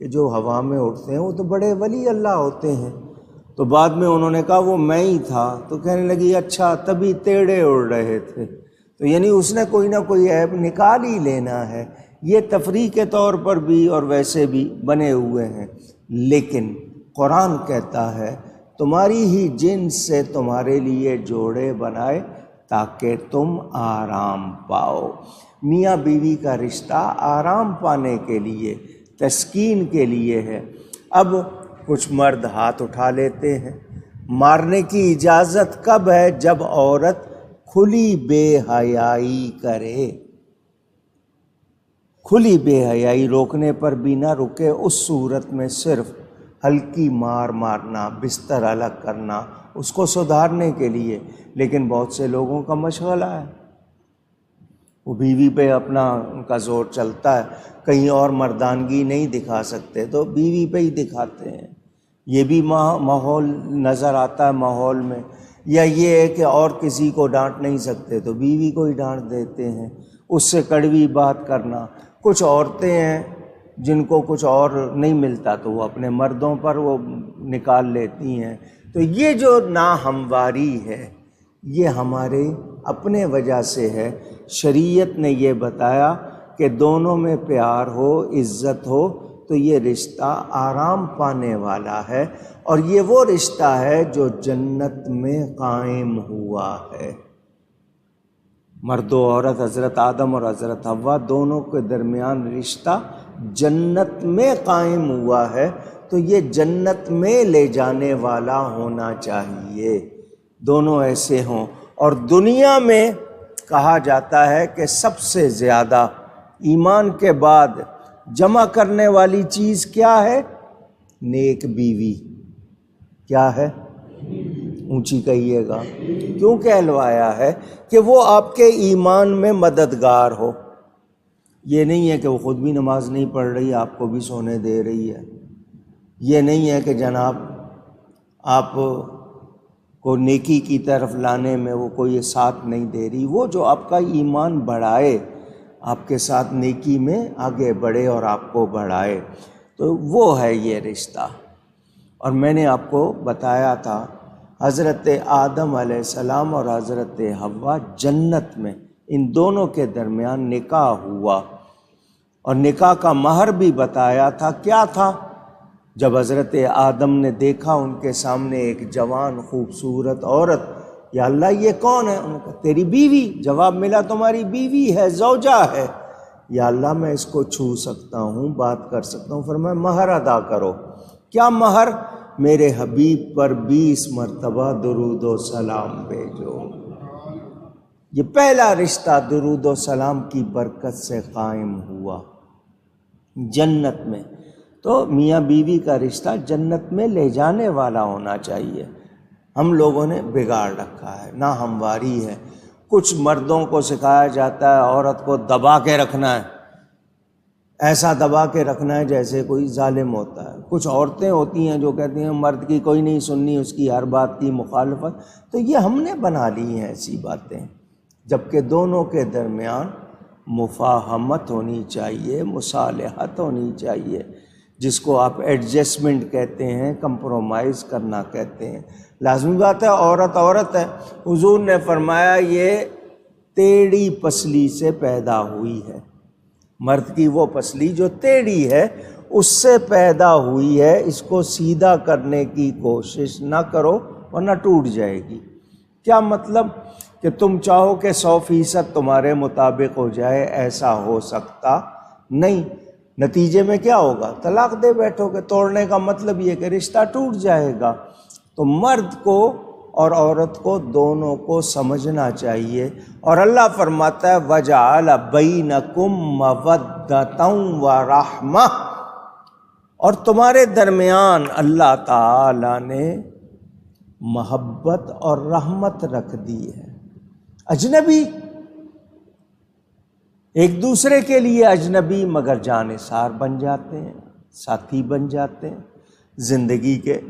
کہ جو ہوا میں اڑتے ہیں وہ تو بڑے ولی اللہ ہوتے ہیں. تو بعد میں انہوں نے کہا وہ میں ہی تھا، تو کہنے لگی اچھا تبھی تیڑے اڑ رہے تھے، تو یعنی اس نے کوئی نہ کوئی عیب نکال ہی لینا ہے۔ یہ تفریح کے طور پر بھی اور ویسے بھی بنے ہوئے ہیں، لیکن قرآن کہتا ہے تمہاری ہی جنس سے تمہارے لیے جوڑے بنائے تاکہ تم آرام پاؤ۔ میاں بیوی کا رشتہ آرام پانے کے لیے، تسکین کے لیے ہے۔ اب کچھ مرد ہاتھ اٹھا لیتے ہیں، مارنے کی اجازت کب ہے؟ جب عورت کھلی بے حیائی کرے۔ کھلی بے حیائی روکنے پر بھی نہ رکے، اس صورت میں صرف ہلکی مار مارنا، بستر الگ کرنا، اس کو سدھارنے کے لیے۔ لیکن بہت سے لوگوں کا مشغلہ ہے، وہ بیوی پہ اپنا ان کا زور چلتا ہے، کہیں اور مردانگی نہیں دکھا سکتے تو بیوی پہ ہی دکھاتے ہیں۔ یہ بھی ماحول نظر آتا ہے ماحول میں، یا یہ ہے کہ اور کسی کو ڈانٹ نہیں سکتے تو بیوی کو ہی ڈانٹ دیتے ہیں، اس سے کڑوی بات کرنا۔ کچھ عورتیں ہیں جن کو کچھ اور نہیں ملتا تو وہ اپنے مردوں پر وہ نکال لیتی ہیں۔ تو یہ جو ناہمواری ہے یہ ہمارے اپنے وجہ سے ہے۔ شریعت نے یہ بتایا کہ دونوں میں پیار ہو، عزت ہو تو یہ رشتہ آرام پانے والا ہے، اور یہ وہ رشتہ ہے جو جنت میں قائم ہوا ہے۔ مرد و عورت، حضرت آدم اور حضرت حوا دونوں کے درمیان رشتہ جنت میں قائم ہوا ہے، تو یہ جنت میں لے جانے والا ہونا چاہیے، دونوں ایسے ہوں۔ اور دنیا میں کہا جاتا ہے کہ سب سے زیادہ ایمان کے بعد جمع کرنے والی چیز کیا ہے؟ نیک بیوی۔ کیا ہے؟ اونچی کہیے گا۔ کیوں کہلوایا ہے؟ کہ وہ آپ کے ایمان میں مددگار ہو۔ یہ نہیں ہے کہ وہ خود بھی نماز نہیں پڑھ رہی، آپ کو بھی سونے دے رہی ہے۔ یہ نہیں ہے کہ جناب آپ کو نیکی کی طرف لانے میں وہ کوئی ساتھ نہیں دے رہی۔ وہ جو آپ کا ایمان بڑھائے، آپ کے ساتھ نیکی میں آگے بڑھے اور آپ کو بڑھائے، تو وہ ہے یہ رشتہ۔ اور میں نے آپ کو بتایا تھا حضرت آدم علیہ السلام اور حضرت حوا جنت میں، ان دونوں کے درمیان نکاح ہوا، اور نکاح کا مہر بھی بتایا تھا۔ کیا تھا؟ جب حضرت آدم نے دیکھا ان کے سامنے ایک جوان خوبصورت عورت، یا اللہ یہ کون ہے؟ انہوں نے کہا تیری بیوی۔ جواب ملا تمہاری بیوی ہے، زوجہ ہے۔ یا اللہ میں اس کو چھو سکتا ہوں، بات کر سکتا ہوں؟ فرمایا مہر ادا کرو۔ کیا مہر؟ میرے حبیب پر 20 مرتبہ درود و سلام بھیجو۔ یہ پہلا رشتہ درود و سلام کی برکت سے قائم ہوا جنت میں۔ تو میاں بیوی کا رشتہ جنت میں لے جانے والا ہونا چاہیے۔ ہم لوگوں نے بگاڑ رکھا ہے، ناہمواری ہے۔ کچھ مردوں کو سکھایا جاتا ہے عورت کو دبا کے رکھنا ہے، ایسا دبا کے رکھنا ہے جیسے کوئی ظالم ہوتا ہے۔ کچھ عورتیں ہوتی ہیں جو کہتی ہیں مرد کی کوئی نہیں سننی، اس کی ہر بات کی مخالفت۔ تو یہ ہم نے بنا لی ہیں ایسی باتیں، جبکہ دونوں کے درمیان مفاہمت ہونی چاہیے، مصالحت ہونی چاہیے، جس کو آپ ایڈجسٹمنٹ کہتے ہیں، کمپرومائز کرنا کہتے ہیں۔ لازمی بات ہے عورت عورت ہے۔ حضور نے فرمایا یہ ٹیڑھی پسلی سے پیدا ہوئی ہے۔ مرد کی وہ پسلی جو ٹیڑھی ہے اس سے پیدا ہوئی ہے، اس کو سیدھا کرنے کی کوشش نہ کرو ورنہ ٹوٹ جائے گی۔ کیا مطلب؟ کہ تم چاہو کہ 100% تمہارے مطابق ہو جائے، ایسا ہو سکتا نہیں۔ نتیجے میں کیا ہوگا؟ طلاق دے بیٹھو گے۔ توڑنے کا مطلب یہ کہ رشتہ ٹوٹ جائے گا۔ تو مرد کو اور عورت کو دونوں کو سمجھنا چاہیے، اور اللہ فرماتا ہے وَجَعَلَ بَيْنَكُمْ مَوَدَّةً وَرَحْمَةً، اور تمہارے درمیان اللہ تعالی نے محبت اور رحمت رکھ دی ہے۔ اجنبی ایک دوسرے کے لیے اجنبی مگر جانثار بن جاتے ہیں، ساتھی بن جاتے ہیں زندگی کے۔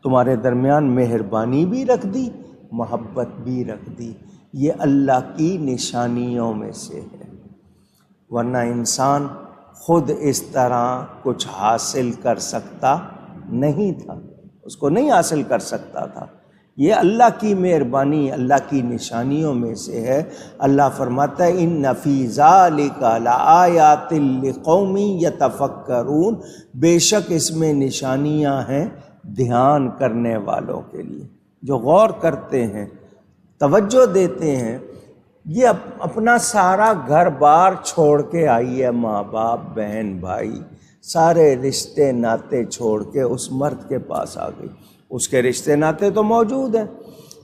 تمہارے درمیان مہربانی بھی رکھ دی، محبت بھی رکھ دی۔ یہ اللہ کی نشانیوں میں سے ہے، ورنہ انسان خود اس طرح کچھ حاصل کر سکتا نہیں تھا۔ اس کو نہیں حاصل کر سکتا تھا۔ یہ اللہ کی مہربانی، اللہ کی نشانیوں میں سے ہے۔ اللہ فرماتا ہے ان فی ذالک لآیات لقوم یتفکرون، بے شک اس میں نشانیاں ہیں دھیان کرنے والوں کے لیے، جو غور کرتے ہیں، توجہ دیتے ہیں۔ یہ اپنا سارا گھر بار چھوڑ کے آئی ہے، ماں باپ بہن بھائی سارے رشتے ناتے چھوڑ کے اس مرد کے پاس آ گئی۔ اس کے رشتے ناتے تو موجود ہیں،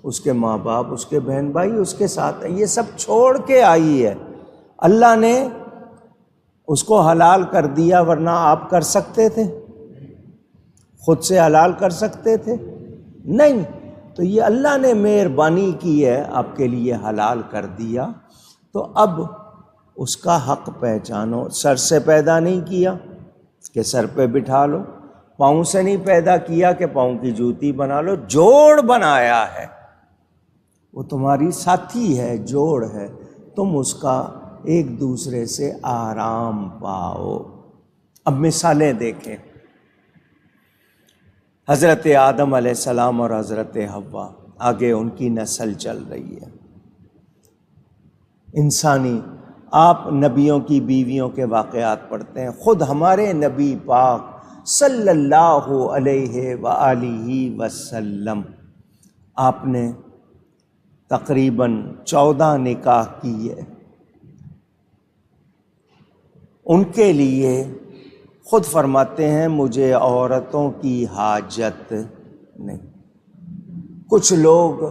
اس کے ماں باپ، اس کے بہن بھائی اس کے ساتھ ہیں، یہ سب چھوڑ کے آئی ہے۔ اللہ نے اس کو حلال کر دیا، ورنہ آپ کر سکتے تھے؟ خود سے حلال کر سکتے تھے؟ نہیں۔ تو یہ اللہ نے مہربانی کی ہے، آپ کے لیے حلال کر دیا، تو اب اس کا حق پہچانو۔ سر سے پیدا نہیں کیا کہ سر پہ بٹھا لو، پاؤں سے نہیں پیدا کیا کہ پاؤں کی جوتی بنا لو، جوڑ بنایا ہے، وہ تمہاری ساتھی ہے، جوڑ ہے، تم اس کا ایک دوسرے سے آرام پاؤ۔ اب مثالیں دیکھیں، حضرت آدم علیہ السلام اور حضرت حوا، آگے ان کی نسل چل رہی ہے انسانی۔ آپ نبیوں کی بیویوں کے واقعات پڑھتے ہیں، خود ہمارے نبی پاک صلی اللہ علیہ وآلہ وسلم، آپ نے تقریباً 14 نکاح کیے۔ ان کے لیے خود فرماتے ہیں مجھے عورتوں کی حاجت نہیں۔ کچھ لوگ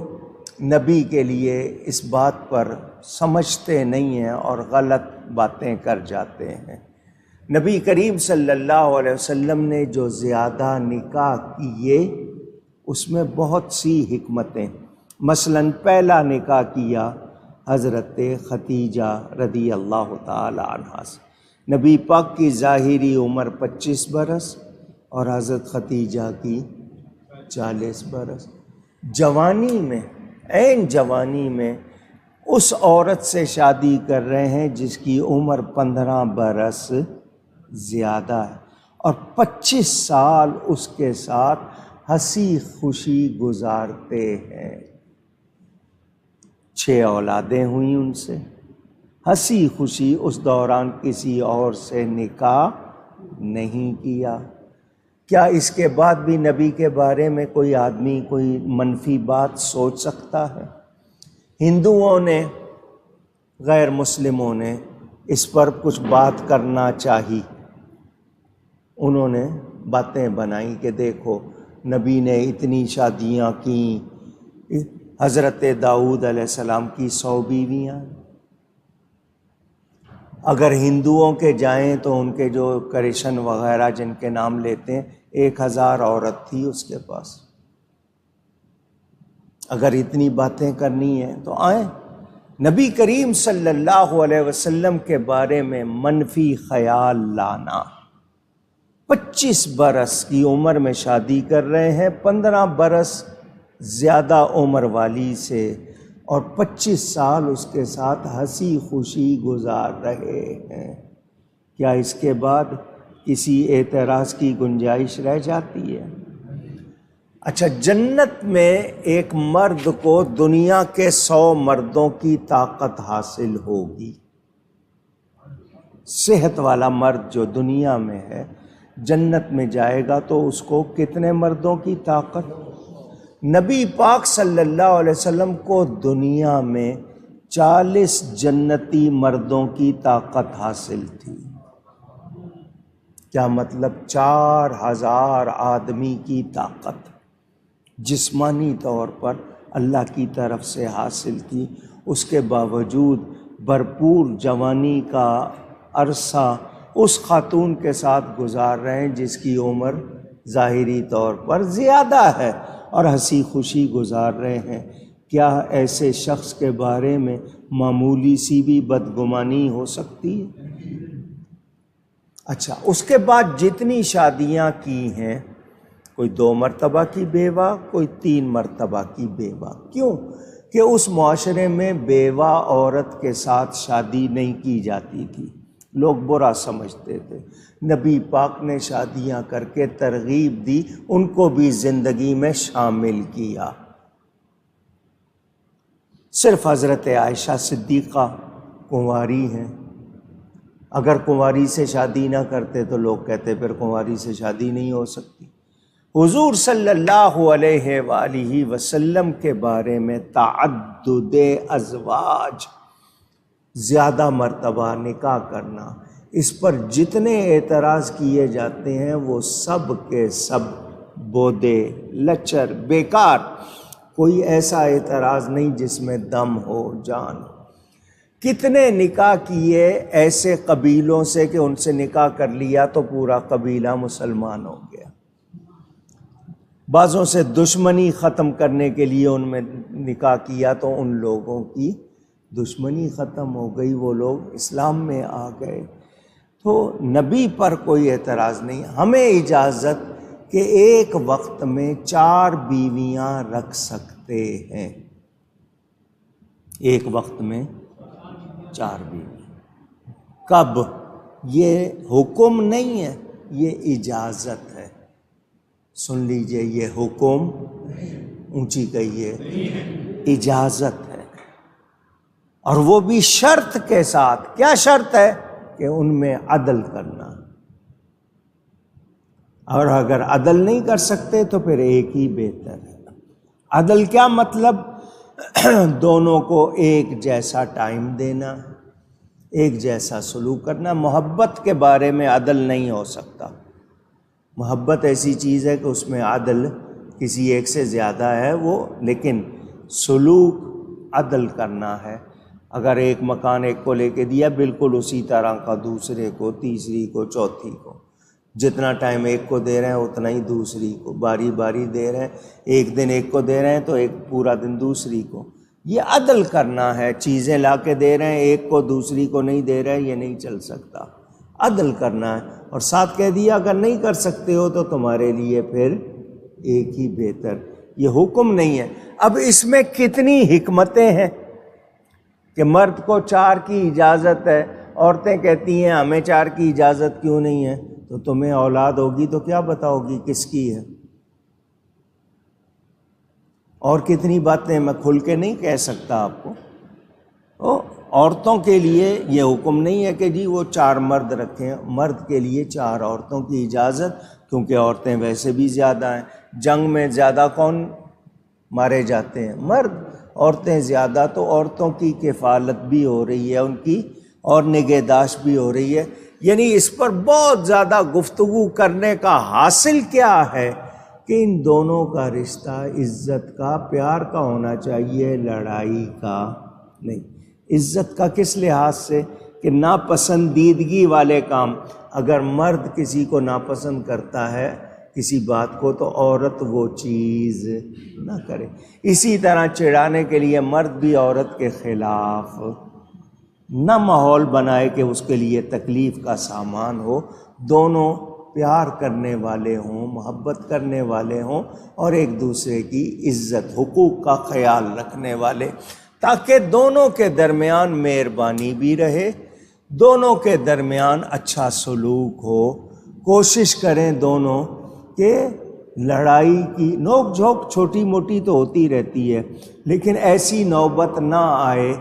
نبی کے لیے اس بات پر سمجھتے نہیں ہیں اور غلط باتیں کر جاتے ہیں۔ نبی کریم صلی اللہ علیہ وسلم نے جو زیادہ نکاح کیے اس میں بہت سی حکمتیں، مثلاً پہلا نکاح کیا حضرت ختیجہ رضی اللہ تعالی عنہا سے۔ نبی پاک کی ظاہری عمر 25 برس اور حضرت ختیجہ کی 40 برس۔ جوانی میں، عین جوانی میں اس عورت سے شادی کر رہے ہیں جس کی عمر 15 برس زیادہ ہے، اور 25 سال اس کے ساتھ ہنسی خوشی گزارتے ہیں۔ 6 اولادیں ہوئیں ان سے، ہنسی خوشی، اس دوران کسی اور سے نکاح نہیں کیا۔ کیا اس کے بعد بھی نبی کے بارے میں کوئی آدمی کوئی منفی بات سوچ سکتا ہے؟ ہندوؤں نے، غیر مسلموں نے اس پر کچھ بات کرنا چاہی، انہوں نے باتیں بنائیں کہ دیکھو نبی نے اتنی شادیاں کیں، حضرت داؤد علیہ السلام کی 100 بیویاں، اگر ہندوؤں کے جائیں تو ان کے جو کرشن وغیرہ جن کے نام لیتے ہیں 1000 عورت تھی اس کے پاس۔ اگر اتنی باتیں کرنی ہیں تو آئیں۔ نبی کریم صلی اللہ علیہ وسلم کے بارے میں منفی خیال لانا، 25 برس کی عمر میں شادی کر رہے ہیں 15 برس زیادہ عمر والی سے، اور 25 سال اس کے ساتھ ہنسی خوشی گزار رہے ہیں۔ کیا اس کے بعد کسی اعتراض کی گنجائش رہ جاتی ہے؟ اچھا، جنت میں ایک مرد کو دنیا کے 100 مردوں کی طاقت حاصل ہوگی۔ صحت والا مرد جو دنیا میں ہے جنت میں جائے گا تو اس کو کتنے مردوں کی طاقت؟ نبی پاک صلی اللہ علیہ وسلم کو دنیا میں 40 جنتی مردوں کی طاقت حاصل تھی۔ کیا مطلب؟ 4000 آدمی کی طاقت جسمانی طور پر اللہ کی طرف سے حاصل کی۔ اس کے باوجود بھرپور جوانی کا عرصہ اس خاتون کے ساتھ گزار رہے ہیں جس کی عمر ظاہری طور پر زیادہ ہے، اور ہنسی خوشی گزار رہے ہیں۔ کیا ایسے شخص کے بارے میں معمولی سی بھی بدگمانی ہو سکتی ہے؟ اچھا، اس کے بعد جتنی شادیاں کی ہیں، کوئی 2 مرتبہ کی بیوہ، کوئی 3 مرتبہ کی بیوہ۔ کیوں؟ کہ اس معاشرے میں بیوہ عورت کے ساتھ شادی نہیں کی جاتی تھی، لوگ برا سمجھتے تھے۔ نبی پاک نے شادیاں کر کے ترغیب دی، ان کو بھی زندگی میں شامل کیا۔ صرف حضرت عائشہ صدیقہ کنواری ہیں، اگر کنواری سے شادی نہ کرتے تو لوگ کہتے پھر کنواری سے شادی نہیں ہو سکتی۔ حضور صلی اللہ علیہ وآلہ وسلم کے بارے میں تعدد ازواج، زیادہ مرتبہ نکاح کرنا، اس پر جتنے اعتراض کیے جاتے ہیں وہ سب کے سب بودے، لچر، بیکار۔ کوئی ایسا اعتراض نہیں جس میں دم ہو، جان ہو۔ کتنے نکاح کیے ایسے قبیلوں سے کہ ان سے نکاح کر لیا تو پورا قبیلہ مسلمان ہو گیا۔ بعضوں سے دشمنی ختم کرنے کے لیے ان میں نکاح کیا تو ان لوگوں کی دشمنی ختم ہو گئی، وہ لوگ اسلام میں آ گئے۔ تو نبی پر کوئی اعتراض نہیں۔ ہمیں اجازت کہ ایک وقت میں 4 بیویاں رکھ سکتے ہیں، ایک وقت میں 4 بیویاں۔ کب؟ یہ حکم نہیں ہے، یہ اجازت ہے۔ سن لیجئے، یہ حکم، اونچی کہیے، اجازت ہے، اور وہ بھی شرط کے ساتھ۔ کیا شرط ہے؟ کہ ان میں عدل کرنا، اور اگر عدل نہیں کر سکتے تو پھر ایک ہی بہتر ہے۔ عدل کیا مطلب؟ دونوں کو ایک جیسا ٹائم دینا، ایک جیسا سلوک کرنا۔ محبت کے بارے میں عدل نہیں ہو سکتا۔ محبت ایسی چیز ہے کہ اس میں عدل کسی ایک سے زیادہ ہے وہ، لیکن سلوک عدل کرنا ہے۔ اگر ایک مکان ایک کو لے کے دیا، بالکل اسی طرح کا دوسرے کو، تیسری کو، چوتھی کو۔ جتنا ٹائم ایک کو دے رہے ہیں اتنا ہی دوسری کو، باری باری دے رہے ہیں۔ ایک دن ایک کو دے رہے ہیں تو ایک پورا دن دوسری کو۔ یہ عدل کرنا ہے۔ چیزیں لا کے دے رہے ہیں، ایک کو دوسری کو نہیں دے رہے ہیں، یہ نہیں چل سکتا۔ عدل کرنا ہے، اور ساتھ کہہ دیا اگر نہیں کر سکتے ہو تو تمہارے لیے پھر ایک ہی بہتر۔ یہ حکم نہیں ہے۔ اب اس میں کتنی حکمتیں ہیں کہ مرد کو 4 کی اجازت ہے، عورتیں کہتی ہیں ہمیں 4 کی اجازت کیوں نہیں ہے؟ تو تمہیں اولاد ہوگی تو کیا بتاؤ گی کس کی ہے؟ اور کتنی باتیں میں کھل کے نہیں کہہ سکتا آپ کو۔ عورتوں کے لیے یہ حکم نہیں ہے کہ جی وہ 4 مرد رکھیں، مرد کے لیے 4 عورتوں کی اجازت، کیونکہ عورتیں ویسے بھی زیادہ ہیں۔ جنگ میں زیادہ کون مارے جاتے ہیں؟ مرد۔ عورتیں زیادہ، تو عورتوں کی کفالت بھی ہو رہی ہے ان کی، اور نگہداشت بھی ہو رہی ہے۔ یعنی اس پر بہت زیادہ گفتگو کرنے کا حاصل کیا ہے کہ ان دونوں کا رشتہ عزت کا، پیار کا ہونا چاہیے، لڑائی کا نہیں۔ عزت کا کس لحاظ سے؟ کہ ناپسندیدگی والے کام، اگر مرد کسی کو ناپسند کرتا ہے کسی بات کو تو عورت وہ چیز نہ کرے۔ اسی طرح چڑھانے کے لیے مرد بھی عورت کے خلاف نہ ماحول بنائے کہ اس کے لیے تکلیف کا سامان ہو۔ دونوں پیار کرنے والے ہوں، محبت کرنے والے ہوں، اور ایک دوسرے کی عزت، حقوق کا خیال رکھنے والے، تاکہ دونوں کے درمیان مہربانی بھی رہے، دونوں کے درمیان اچھا سلوک ہو۔ کوشش کریں دونوں کہ لڑائی کی نوک جھوک چھوٹی موٹی تو ہوتی رہتی ہے، لیکن ایسی نوبت نہ آئے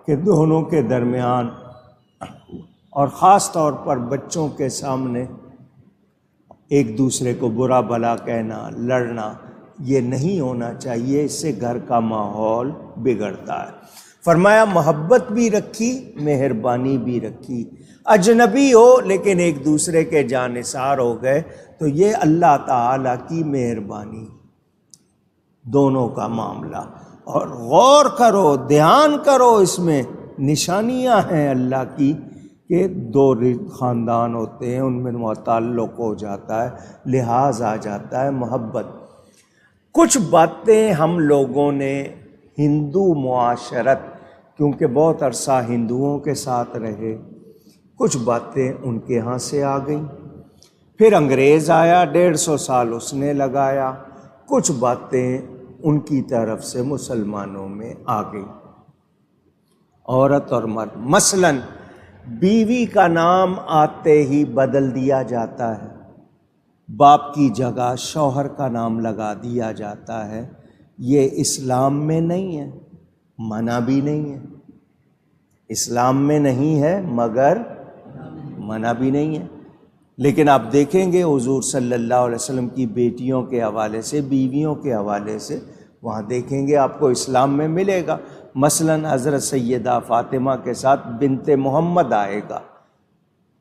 کہ دونوں کے درمیان، اور خاص طور پر بچوں کے سامنے، ایک دوسرے کو برا بھلا کہنا، لڑنا، یہ نہیں ہونا چاہیے۔ اس سے گھر کا ماحول بگڑتا ہے۔ فرمایا محبت بھی رکھی، مہربانی بھی رکھی۔ اجنبی ہو لیکن ایک دوسرے کے جانثار ہو گئے تو یہ اللہ تعالیٰ کی مہربانی، دونوں کا معاملہ۔ اور غور کرو، دھیان کرو، اس میں نشانیاں ہیں اللہ کی کہ 2 خاندان ہوتے ہیں، ان میں تعلق ہو جاتا ہے، لحاظ آ جاتا ہے، محبت۔ کچھ باتیں ہم لوگوں نے ہندو معاشرت، کیونکہ بہت عرصہ ہندوؤں کے ساتھ رہے، کچھ باتیں ان کے ہاں سے آ گئیں، پھر انگریز آیا، 150 سال اس نے لگایا، کچھ باتیں ان کی طرف سے مسلمانوں میں آ گئیں۔ عورت اور مرد، مثلاً بیوی کا نام آتے ہی بدل دیا جاتا ہے، باپ کی جگہ شوہر کا نام لگا دیا جاتا ہے۔ یہ اسلام میں نہیں ہے، منع بھی نہیں ہے۔ اسلام میں نہیں ہے مگر منع بھی نہیں ہے۔ لیکن آپ دیکھیں گے حضور صلی اللہ علیہ وسلم کی بیٹیوں کے حوالے سے، بیویوں کے حوالے سے، وہاں دیکھیں گے آپ کو اسلام میں ملے گا۔ مثلاً حضرت سیدہ فاطمہ کے ساتھ بنت محمد آئے گا،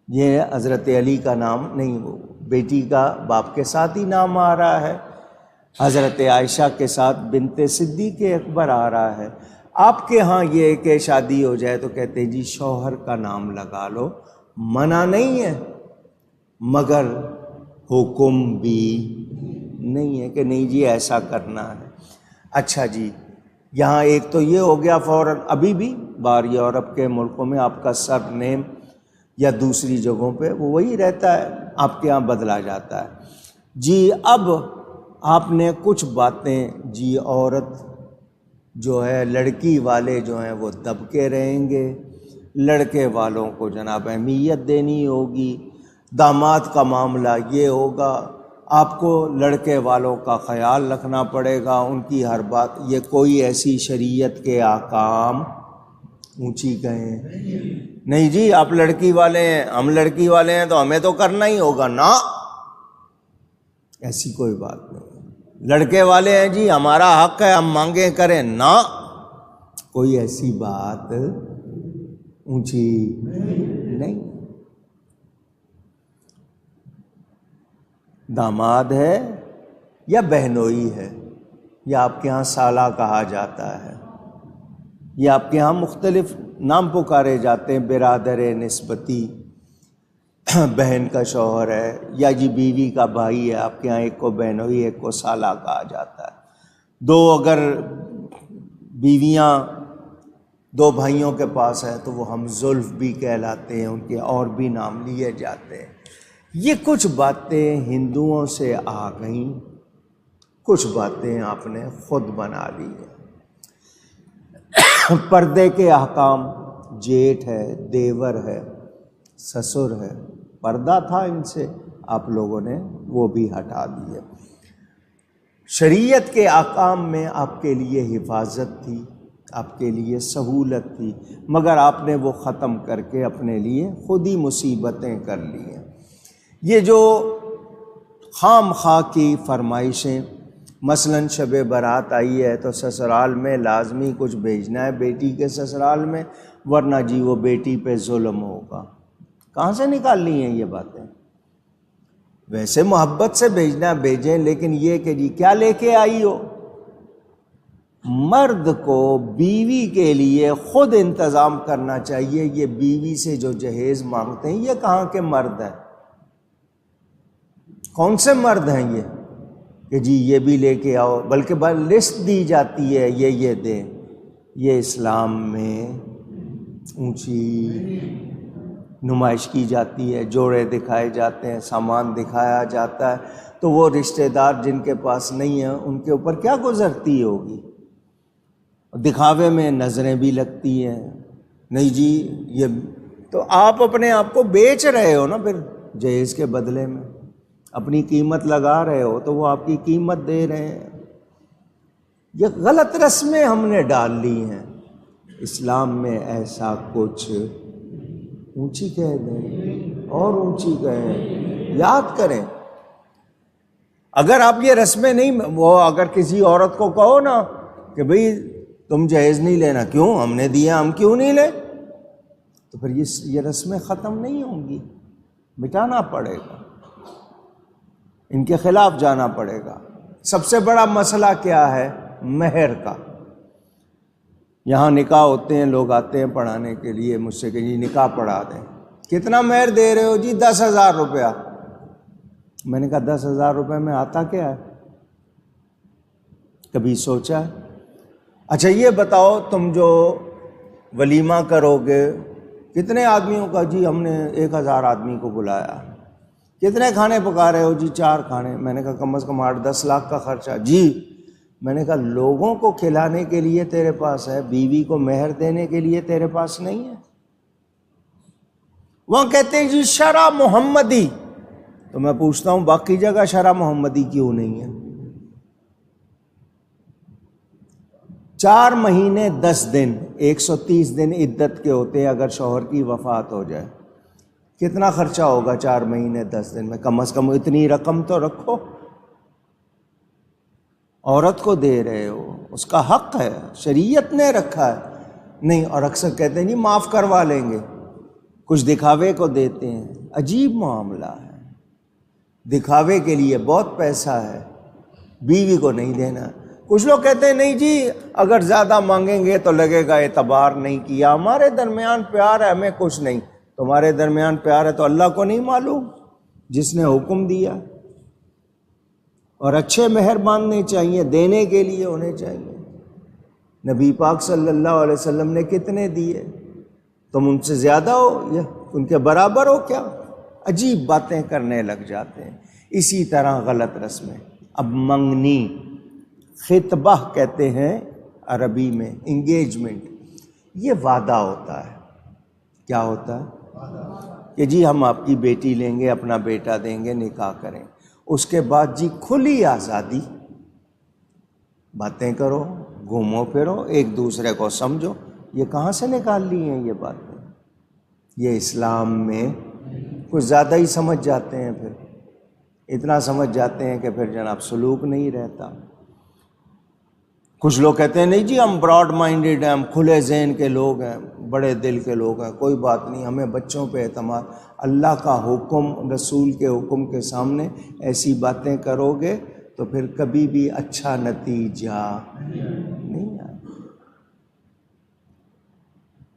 یہ حضرت علی کا نام نہیں، وہ بیٹی کا باپ کے ساتھ ہی نام آ رہا ہے۔ حضرت عائشہ کے ساتھ بنت صدیق اکبر آ رہا ہے۔ آپ کے ہاں یہ کہ شادی ہو جائے تو کہتے ہیں جی شوہر کا نام لگا لو، منع نہیں ہے مگر حکم بھی نہیں ہے کہ نہیں جی ایسا کرنا ہے۔ اچھا جی، یہاں ایک تو یہ ہو گیا فوراً، ابھی بھی باہر یورپ کے ملکوں میں آپ کا سر نیم یا دوسری جگہوں پہ وہ وہی رہتا ہے، آپ کے ہاں بدلا جاتا ہے جی۔ اب آپ نے کچھ باتیں جی، عورت جو ہے، لڑکی والے جو ہیں وہ دب کے رہیں گے، لڑکے والوں کو جناب اہمیت دینی ہوگی، داماد کا معاملہ یہ ہوگا، آپ کو لڑکے والوں کا خیال رکھنا پڑے گا، ان کی ہر بات۔ یہ کوئی ایسی شریعت کے احکام اونچی کہیں نہیں جی آپ لڑکی والے ہیں، ہم لڑکی والے ہیں تو ہمیں تو کرنا ہی ہوگا، نہ، ایسی کوئی بات نہیں۔ لڑکے والے ہیں جی ہمارا حق ہے ہم مانگیں کریں، نہ، کوئی ایسی بات اونچی نہیں۔ داماد ہے یا بہنوئی ہے، یا آپ کے ہاں سالہ کہا جاتا ہے، یا آپ کے ہاں مختلف نام پکارے جاتے ہیں، برادر نسبتی، بہن کا شوہر ہے، یا جی بیوی کا بھائی ہے، آپ کے ہاں ایک کو بہنوئی ایک کو سالہ کہا جاتا ہے۔ دو اگر بیویاں دو بھائیوں کے پاس ہے تو وہ ہم زلف بھی کہلاتے ہیں، ان کے اور بھی نام لیے جاتے ہیں۔ یہ کچھ باتیں ہندوؤں سے آ گئیں، کچھ باتیں آپ نے خود بنا لی ہیں۔ پردے کے احکام، جیٹھ ہے، دیور ہے، سسر ہے، پردہ تھا ان سے، آپ لوگوں نے وہ بھی ہٹا دیے۔ شریعت کے احکام میں آپ کے لیے حفاظت تھی، آپ کے لیے سہولت تھی، مگر آپ نے وہ ختم کر کے اپنے لیے خود ہی مصیبتیں کر لی ہیں۔ یہ جو خام خواہ کی فرمائشیں، مثلاً شب برات آئی ہے تو سسرال میں لازمی کچھ بھیجنا ہے بیٹی کے سسرال میں، ورنہ جی وہ بیٹی پہ ظلم ہوگا، کہاں سے نکال لی ہیں یہ باتیں؟ ویسے محبت سے بھیجنا بھیجیں، لیکن یہ کہ جی کیا لے کے آئی ہو؟ مرد کو بیوی کے لیے خود انتظام کرنا چاہیے۔ یہ بیوی سے جو جہیز مانگتے ہیں یہ کہاں کے مرد ہیں؟ کون سے مرد ہیں یہ کہ جی یہ بھی لے کے آؤ؟ بلکہ لسٹ دی جاتی ہے یہ دیں۔ یہ اسلام میں اونچی نمائش کی جاتی ہے، جوڑے دکھائے جاتے ہیں، سامان دکھایا جاتا ہے، تو وہ رشتہ دار جن کے پاس نہیں ہیں ان کے اوپر کیا گزرتی ہوگی؟ دکھاوے میں نظریں بھی لگتی ہیں، نہیں جی یہ تو آپ اپنے آپ کو بیچ رہے ہو نا، پھر جہیز کے بدلے میں اپنی قیمت لگا رہے ہو تو وہ آپ کی قیمت دے رہے ہیں۔ یہ غلط رسمیں ہم نے ڈال لی ہیں۔ اسلام میں ایسا کچھ اونچی کہہ دیں اور اونچی کہیں، یاد کریں۔ اگر آپ یہ رسمیں نہیں، وہ اگر کسی عورت کو کہو نا کہ بھئی تم جہیز نہیں لینا، کیوں؟ ہم نے دیا، ہم کیوں نہیں لیں؟ تو پھر یہ رسمیں ختم نہیں ہوں گی، مٹانا پڑے گا، ان کے خلاف جانا پڑے گا۔ سب سے بڑا مسئلہ کیا ہے؟ مہر کا۔ یہاں نکاح ہوتے ہیں، لوگ آتے ہیں پڑھانے کے لیے مجھ سے کہ جی نکاح پڑھا دیں، کتنا مہر دے رہے ہو؟ جی 10,000 روپیہ۔ میں نے کہا 10,000 روپے میں آتا کیا ہے؟ کبھی سوچا؟ اچھا یہ بتاؤ تم جو ولیمہ کرو گے کتنے آدمیوں کا؟ جی ہم نے 1,000 آدمی کو بلایا۔ کتنے کھانے پکا رہے ہو؟ جی 4 کھانے۔ میں نے کہا کم از کم 8-10 لاکھ کا خرچہ۔ جی میں نے کہا لوگوں کو کھلانے کے لیے تیرے پاس ہے، بیوی کو مہر دینے کے لیے تیرے پاس نہیں ہے؟ وہاں کہتے ہیں جی شرع محمدی، تو میں پوچھتا ہوں باقی جگہ شرع محمدی کیوں نہیں ہے؟ 4 مہینے 10 دن 130 دن عدت کے ہوتے ہیں اگر شوہر کی وفات ہو جائے. کتنا خرچہ ہوگا 4 مہینے 10 دن میں؟ کم از کم اتنی رقم تو رکھو. عورت کو دے رہے ہو، اس کا حق ہے، شریعت نے رکھا ہے. نہیں، اور اکثر کہتے ہیں جی معاف کروا لیں گے، کچھ دکھاوے کو دیتے ہیں. عجیب معاملہ ہے، دکھاوے کے لیے بہت پیسہ ہے، بیوی کو نہیں دینا. کچھ لوگ کہتے ہیں نہیں جی اگر زیادہ مانگیں گے تو لگے گا اعتبار نہیں کیا. ہمارے درمیان پیار ہے، ہمیں کچھ نہیں. تمہارے درمیان پیار ہے تو اللہ کو نہیں معلوم جس نے حکم دیا؟ اور اچھے مہر باندھنے چاہیے، دینے کے لیے ہونے چاہیے. نبی پاک صلی اللہ علیہ وسلم نے کتنے دیے؟ تم ان سے زیادہ ہو یا ان کے برابر ہو کیا؟ عجیب باتیں کرنے لگ جاتے ہیں. اسی طرح غلط رسمیں. اب منگنی، خطبہ کہتے ہیں عربی میں، انگیجمنٹ، یہ وعدہ ہوتا ہے. کیا ہوتا ہے؟ کہ جی ہم آپ کی بیٹی لیں گے، اپنا بیٹا دیں گے، نکاح کریں. اس کے بعد جی کھلی آزادی، باتیں کرو، گھومو پھرو، ایک دوسرے کو سمجھو. یہ کہاں سے نکال لی ہیں یہ باتیں؟ یہ اسلام میں کچھ زیادہ ہی سمجھ جاتے ہیں، پھر اتنا سمجھ جاتے ہیں کہ پھر جناب سلوک نہیں رہتا. کچھ لوگ کہتے ہیں نہیں جی ہم براڈ مائنڈڈ ہیں، ہم کھلے ذہن کے لوگ ہیں، بڑے دل کے لوگ ہیں، کوئی بات نہیں، ہمیں بچوں پہ اعتماد. اللہ کا حکم، رسول کے حکم کے سامنے ایسی باتیں کرو گے تو پھر کبھی بھی اچھا نتیجہ نہیں آئے.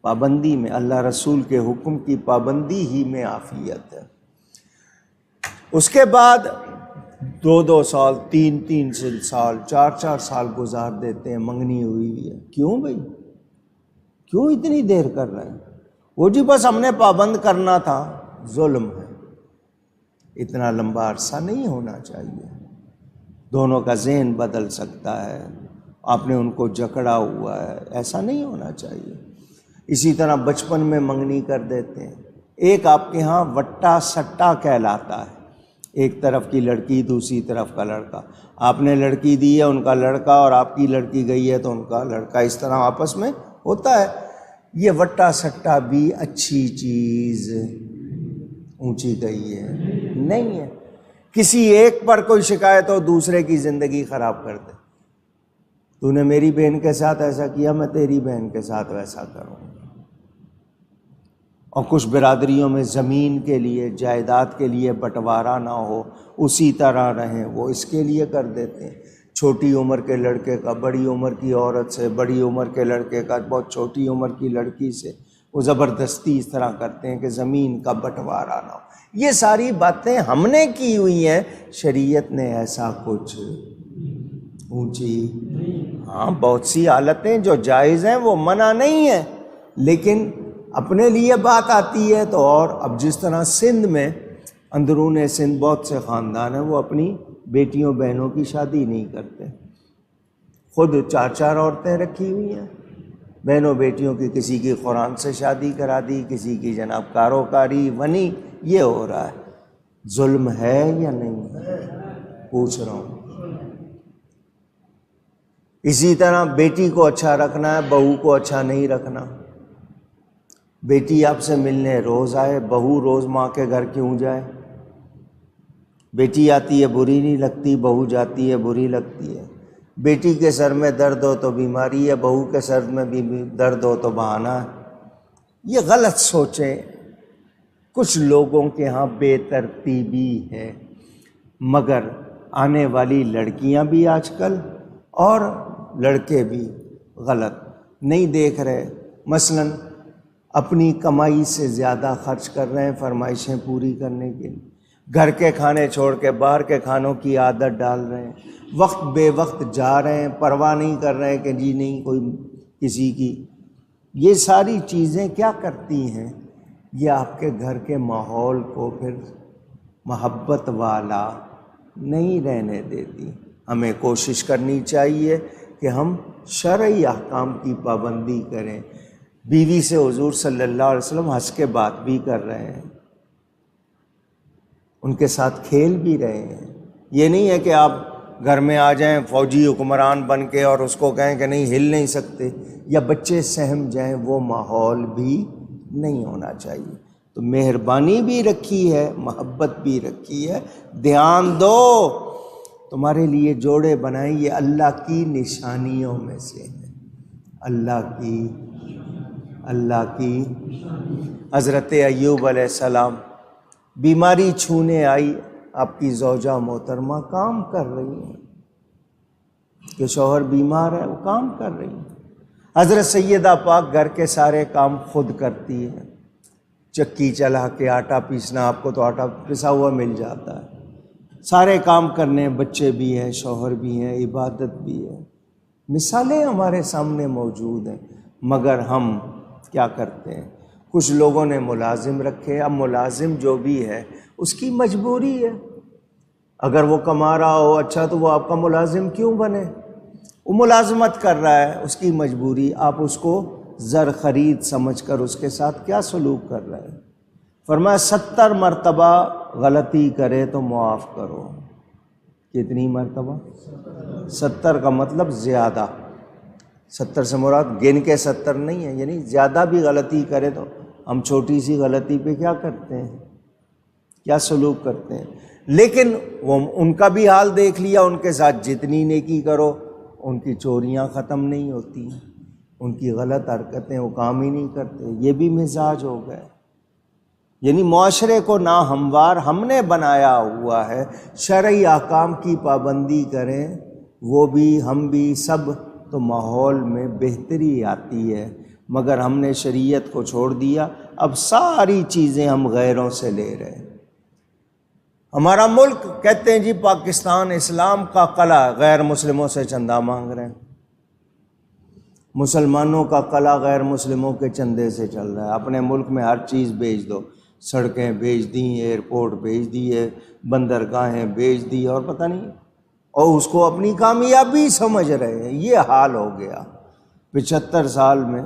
پابندی میں، اللہ رسول کے حکم کی پابندی ہی میں عافیت ہے. اس کے بعد 2 سال 3 سال 4 سال گزار دیتے ہیں، منگنی ہوئی ہے. کیوں بھائی، کیوں اتنی دیر کر رہے ہیں؟ وہ جی بس ہم نے پابند کرنا تھا. ظلم ہے، اتنا لمبا عرصہ نہیں ہونا چاہیے. دونوں کا ذہن بدل سکتا ہے، آپ نے ان کو جکڑا ہوا ہے، ایسا نہیں ہونا چاہیے. اسی طرح بچپن میں منگنی کر دیتے ہیں. ایک آپ کے ہاں وٹا سٹا کہلاتا ہے، ایک طرف کی لڑکی دوسری طرف کا لڑکا. آپ نے لڑکی دی ہے، ان کا لڑکا، اور آپ کی لڑکی گئی ہے تو ان کا لڑکا. اس طرح آپس میں ہوتا ہے. یہ وٹا سٹا بھی اچھی چیز اونچی گئی ہے نہیں ہے. کسی ایک پر کوئی شکایت ہو، دوسرے کی زندگی خراب کر دے. تو نے میری بہن کے ساتھ ایسا کیا، میں تیری بہن کے ساتھ ویسا کروں. اور کچھ برادریوں میں زمین کے لیے، جائیداد کے لیے بٹوارا نہ ہو، اسی طرح رہیں، وہ اس کے لیے کر دیتے ہیں. چھوٹی عمر کے لڑکے کا بڑی عمر کی عورت سے، بڑی عمر کے لڑکے کا بہت چھوٹی عمر کی لڑکی سے، وہ زبردستی اس طرح کرتے ہیں کہ زمین کا بٹوارا نہ ہو. یہ ساری باتیں ہم نے کی ہوئی ہیں، شریعت نے ایسا کچھ اونچی. ہاں بہت سی حالتیں جو جائز ہیں وہ منع نہیں ہیں، لیکن اپنے لیے بات آتی ہے تو. اور اب جس طرح سندھ میں، اندرون سندھ بہت سے خاندان ہیں وہ اپنی بیٹیوں بہنوں کی شادی نہیں کرتے، خود 4 عورتیں رکھی ہوئی ہیں بہنوں بیٹیوں کی. کسی کی قرآن سے شادی کرا دی، کسی کی جناب کاروکاری ونی. یہ ہو رہا ہے. ظلم ہے یا نہیں؟ پوچھ رہا ہوں. اسی طرح بیٹی کو اچھا رکھنا ہے، بہو کو اچھا نہیں رکھنا. بیٹی آپ سے ملنے روز آئے، بہو روز ماں کے گھر کیوں جائے؟ بیٹی آتی ہے بری نہیں لگتی، بہو جاتی ہے بری لگتی ہے. بیٹی کے سر میں درد ہو تو بیماری ہے، بہو کے سر میں بھی درد ہو تو بہانہ ہے. یہ غلط سوچیں. کچھ لوگوں کے ہاں بے ترتیبی ہے، مگر آنے والی لڑکیاں بھی آج کل اور لڑکے بھی غلط نہیں دیکھ رہے. مثلاً اپنی کمائی سے زیادہ خرچ کر رہے ہیں فرمائشیں پوری کرنے کے لیے. گھر کے کھانے چھوڑ کے باہر کے کھانوں کی عادت ڈال رہے ہیں. وقت بے وقت جا رہے ہیں، پرواہ نہیں کر رہے کہ جی نہیں کوئی کسی کی. یہ ساری چیزیں کیا کرتی ہیں؟ یہ آپ کے گھر کے ماحول کو پھر محبت والا نہیں رہنے دیتی. ہمیں کوشش کرنی چاہیے کہ ہم شرعی احکام کی پابندی کریں. بیوی سے حضور صلی اللہ علیہ وسلم ہنس کے بات بھی کر رہے ہیں، ان کے ساتھ کھیل بھی رہے ہیں۔ یہ نہیں ہے کہ آپ گھر میں آ جائیں فوجی حکمران بن کے اور اس کو کہیں کہ نہیں ہل نہیں سکتے، یا بچے سہم جائیں، وہ ماحول بھی نہیں ہونا چاہیے۔ تو مہربانی بھی رکھی ہے، محبت بھی رکھی ہے، دھیان دو، تمہارے لیے جوڑے بنائیں، یہ اللہ کی نشانیوں میں سے ہے، اللہ کی۔ حضرت ایوب علیہ السلام، بیماری چھونے آئی، آپ کی زوجہ محترمہ کام کر رہی ہیں، کہ شوہر بیمار ہے وہ کام کر رہی ہیں۔ حضرت سیدہ پاک گھر کے سارے کام خود کرتی ہے، چکی چلا کے آٹا پیسنا، آپ کو تو آٹا پسا ہوا مل جاتا ہے، سارے کام کرنے، بچے بھی ہیں، شوہر بھی ہیں، عبادت بھی ہے، مثالیں ہمارے سامنے موجود ہیں، مگر ہم کیا کرتے ہیں؟ کچھ لوگوں نے ملازم رکھے، اب ملازم جو بھی ہے اس کی مجبوری ہے، اگر وہ کما رہا ہو اچھا تو وہ آپ کا ملازم کیوں بنے؟ وہ ملازمت کر رہا ہے، اس کی مجبوری، آپ اس کو زر خرید سمجھ کر اس کے ساتھ کیا سلوک کر رہے ہیں؟ فرمایا 70 مرتبہ غلطی کرے تو معاف کرو۔ کتنی مرتبہ؟ 70 کا مطلب زیادہ، 70 سے مراد گن کے 70 نہیں ہے، یعنی زیادہ بھی غلطی کرے تو ہم چھوٹی سی غلطی پہ کیا کرتے ہیں، کیا سلوک کرتے ہیں؟ لیکن وہ ان کا بھی حال دیکھ لیا، ان کے ساتھ جتنی نیکی کرو ان کی چوریاں ختم نہیں ہوتی، ان کی غلط حرکتیں وہ کام ہی نہیں کرتے، یہ بھی مزاج ہو گئے۔ یعنی معاشرے کو ناہموار ہم نے بنایا ہوا ہے، شرعی احکام کی پابندی کریں وہ بھی ہم بھی سب، تو ماحول میں بہتری آتی ہے، مگر ہم نے شریعت کو چھوڑ دیا، اب ساری چیزیں ہم غیروں سے لے رہے ہیں۔ ہمارا ملک کہتے ہیں جی پاکستان اسلام کا قلعہ، غیر مسلموں سے چندہ مانگ رہے ہیں، مسلمانوں کا قلعہ غیر مسلموں کے چندے سے چل رہا ہے، اپنے ملک میں ہر چیز بیچ دو، سڑکیں بیچ دیں، ایئرپورٹ بیچ دیے، بندرگاہیں بیچ دی، اور پتہ نہیں، اور اس کو اپنی کامیابی سمجھ رہے ہیں۔ یہ حال ہو گیا 75 سال میں،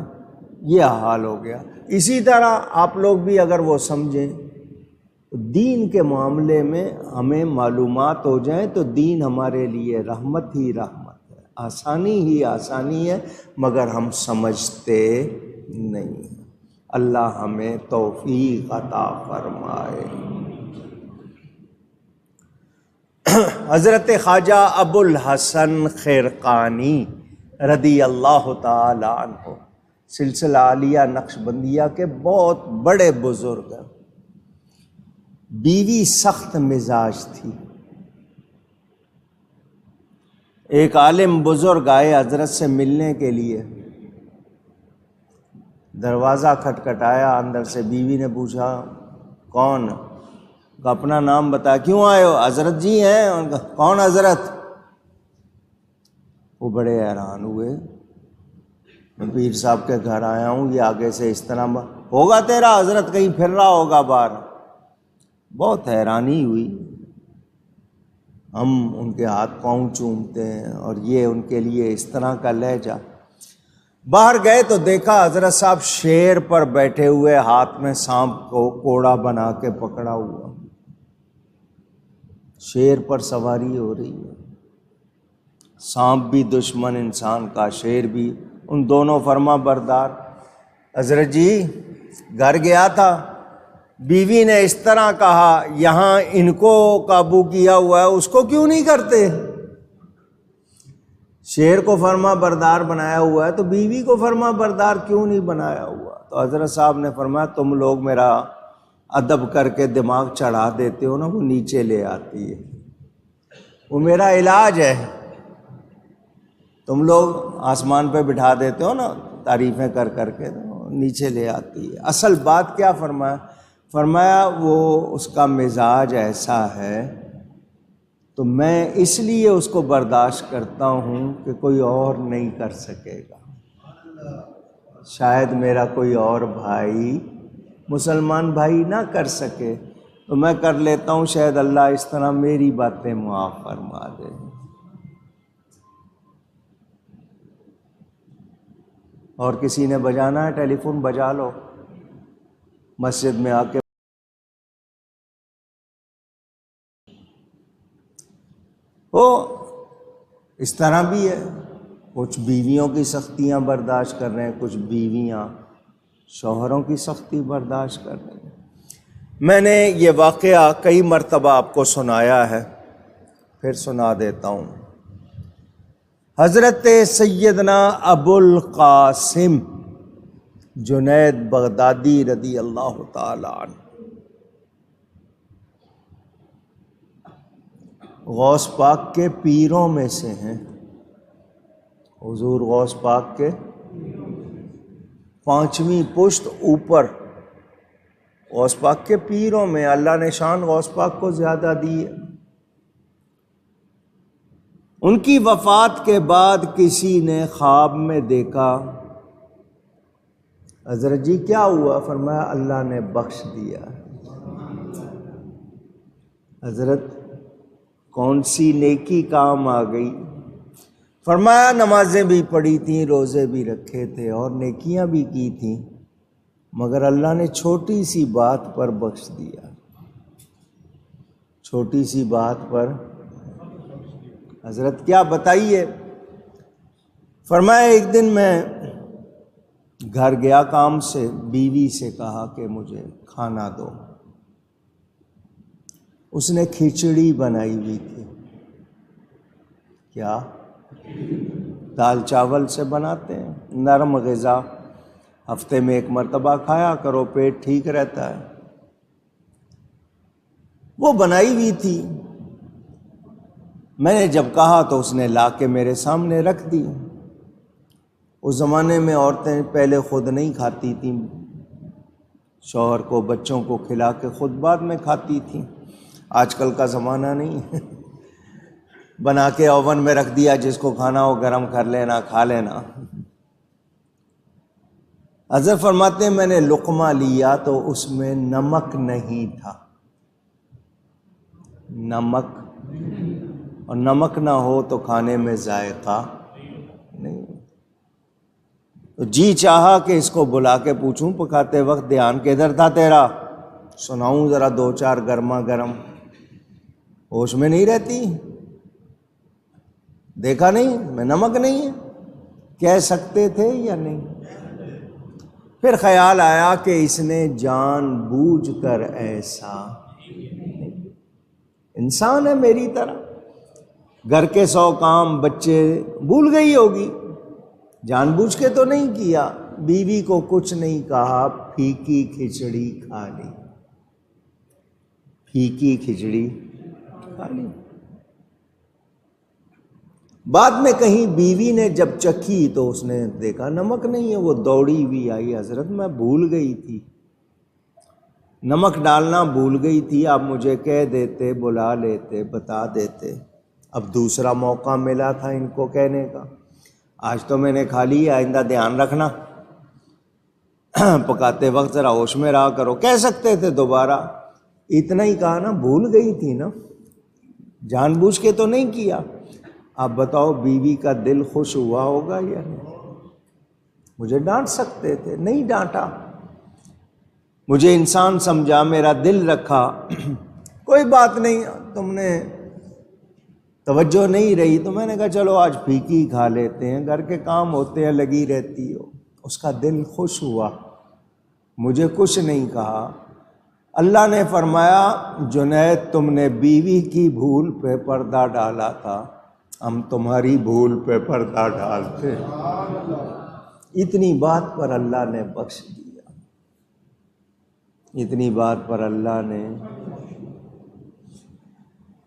یہ حال ہو گیا۔ اسی طرح آپ لوگ بھی اگر وہ سمجھیں، دین کے معاملے میں ہمیں معلومات ہو جائیں تو دین ہمارے لیے رحمت ہی رحمت ہے، آسانی ہی آسانی ہے، مگر ہم سمجھتے نہیں۔ اللہ ہمیں توفیق عطا فرمائے۔ حضرت خواجہ ابو الحسن خرقانی رضی اللہ تعالی عنہ سلسلہ عالیہ نقشبندیہ کے بہت بڑے بزرگ ہیں، بیوی سخت مزاج تھی۔ ایک عالم بزرگ آئے حضرت سے ملنے کے لیے، دروازہ کھٹکھٹایا، اندر سے بیوی نے پوچھا کون؟ اپنا نام بتا، کیوں آئے ہو؟ حضرت جی ہیں۔ ان کا کون حضرت؟ وہ بڑے حیران ہوئے، میں پیر صاحب کے گھر آیا ہوں، یہ آگے سے اس طرح ہوگا تیرا حضرت کہیں پھر رہا ہوگا باہر؟ بہت حیرانی ہوئی، ہم ان کے ہاتھ پاؤں چومتے ہیں اور یہ ان کے لیے اس طرح کا لہجہ۔ باہر گئے تو دیکھا حضرت صاحب شیر پر بیٹھے ہوئے، ہاتھ میں سانپ کو کوڑا بنا کے پکڑا ہوا، شیر پر سواری ہو رہی ہے، سانپ بھی دشمن انسان کا، شیر بھی، ان دونوں فرما بردار۔ حضرت جی گھر گیا تھا، بیوی نے اس طرح کہا، یہاں ان کو قابو کیا ہوا ہے، اس کو کیوں نہیں کرتے؟ شیر کو فرما بردار بنایا ہوا ہے تو بیوی کو فرما بردار کیوں نہیں بنایا ہوا؟ تو حضرت صاحب نے فرمایا تم لوگ میرا ادب کر کے دماغ چڑھا دیتے ہو نا، وہ نیچے لے آتی ہے، وہ میرا علاج ہے۔ تم لوگ آسمان پہ بٹھا دیتے ہو نا تعریفیں کر کر کے، نیچے لے آتی ہے۔ اصل بات کیا فرمایا؟ فرمایا وہ اس کا مزاج ایسا ہے تو میں اس لیے اس کو برداشت کرتا ہوں کہ کوئی اور نہیں کر سکے گا، شاید میرا کوئی اور بھائی، مسلمان بھائی نہ کر سکے تو میں کر لیتا ہوں، شاید اللہ اس طرح میری باتیں معاف فرما دے۔ اور کسی نے بجانا ہے ٹیلی فون بجا لو، مسجد میں آ کے اس طرح بھی ہے، کچھ بیویوں کی سختیاں برداشت کر رہے ہیں، کچھ بیویاں شوہروں کی سختی برداشت کر رہے ہیں۔ میں نے یہ واقعہ کئی مرتبہ آپ کو سنایا ہے، پھر سنا دیتا ہوں۔ حضرت سیدنا ابو القاسم جنید بغدادی رضی اللہ تعالی عنہ غوث پاک کے پیروں میں سے ہیں۔ حضور غوث پاک کے 5ویں پشت اوپر غوث پاک کے پیروں میں، اللہ نے شان غوث پاک کو زیادہ دی ہے۔ ان کی وفات کے بعد کسی نے خواب میں دیکھا، حضرت جی کیا ہوا؟ فرمایا اللہ نے بخش دیا۔ حضرت کون سی نیکی کام آ گئی؟ فرمایا نمازیں بھی پڑھی تھیں، روزے بھی رکھے تھے اور نیکیاں بھی کی تھیں، مگر اللہ نے چھوٹی سی بات پر بخش دیا، چھوٹی سی بات پر۔ حضرت کیا بتائیے؟ فرمایا ایک دن میں گھر گیا کام سے، بیوی سے کہا کہ مجھے کھانا دو۔ اس نے کھچڑی بنائی ہوئی تھی، کیا دال چاول سے بناتے ہیں، نرم غذا، ہفتے میں 1 مرتبہ کھایا کرو، پیٹ ٹھیک رہتا ہے۔ وہ بنائی ہوئی تھی، میں نے جب کہا تو اس نے لا کے میرے سامنے رکھ دی۔ اس زمانے میں عورتیں پہلے خود نہیں کھاتی تھیں، شوہر کو بچوں کو کھلا کے خود بعد میں کھاتی تھیں۔ آج کل کا زمانہ نہیں ہے، بنا کے اوون میں رکھ دیا، جس کو کھانا ہو گرم کر لینا، کھا لینا۔ حضرت فرماتے ہیں میں نے لقمہ لیا تو اس میں نمک نہیں تھا، نمک، اور نمک نہ ہو تو کھانے میں ذائقہ نہیں۔ تو جی چاہا کہ اس کو بلا کے پوچھوں پکاتے وقت، دھیان کدھر تھا تیرا، سناؤں ذرا 2-4 گرما گرم، ہوش میں نہیں رہتی، دیکھا نہیں میں نمک نہیں ہے، کہہ سکتے تھے یا نہیں؟ پھر خیال آیا کہ اس نے جان بوجھ کر ایسا، انسان ہے میری طرح، گھر کے 100 کام بچے بھول گئی ہوگی، جان بوجھ کے تو نہیں کیا۔ بیوی کو کچھ نہیں کہا، پھیکی کھچڑی کھا لی، پھیکی کھچڑی کھا لی۔ بعد میں کہیں بیوی نے جب چکھی تو اس نے دیکھا نمک نہیں ہے، وہ دوڑی ہوئی آئی، حضرت میں بھول گئی تھی، نمک ڈالنا بھول گئی تھی، آپ مجھے کہہ دیتے، بلا لیتے، بتا دیتے، اب دوسرا موقع ملا تھا ان کو کہنے کا، آج تو میں نے کھا لی، آئندہ دھیان رکھنا، پکاتے وقت ذرا ہوش میں رہا کرو۔ کہہ سکتے تھے دوبارہ، اتنا ہی کہا نا، بھول گئی تھی نا، جان بوجھ کے تو نہیں کیا۔ آپ بتاؤ بیوی کا دل خوش ہوا ہوگا یا نہیں؟ مجھے ڈانٹ سکتے تھے، نہیں ڈانٹا، مجھے انسان سمجھا، میرا دل رکھا، کوئی بات نہیں، تم نے توجہ نہیں رہی تو میں نے کہا چلو آج پھیکی کھا لیتے ہیں، گھر کے کام ہوتے ہیں، لگی رہتی ہو۔ اس کا دل خوش ہوا، مجھے کچھ نہیں کہا۔ اللہ نے فرمایا جنید تم نے بیوی کی بھول پہ پردہ ڈالا تھا، ہم تمہاری بھول پہ پردہ ڈالتے۔ اتنی بات پر اللہ نے بخش دیا، اتنی بات پر اللہ نے۔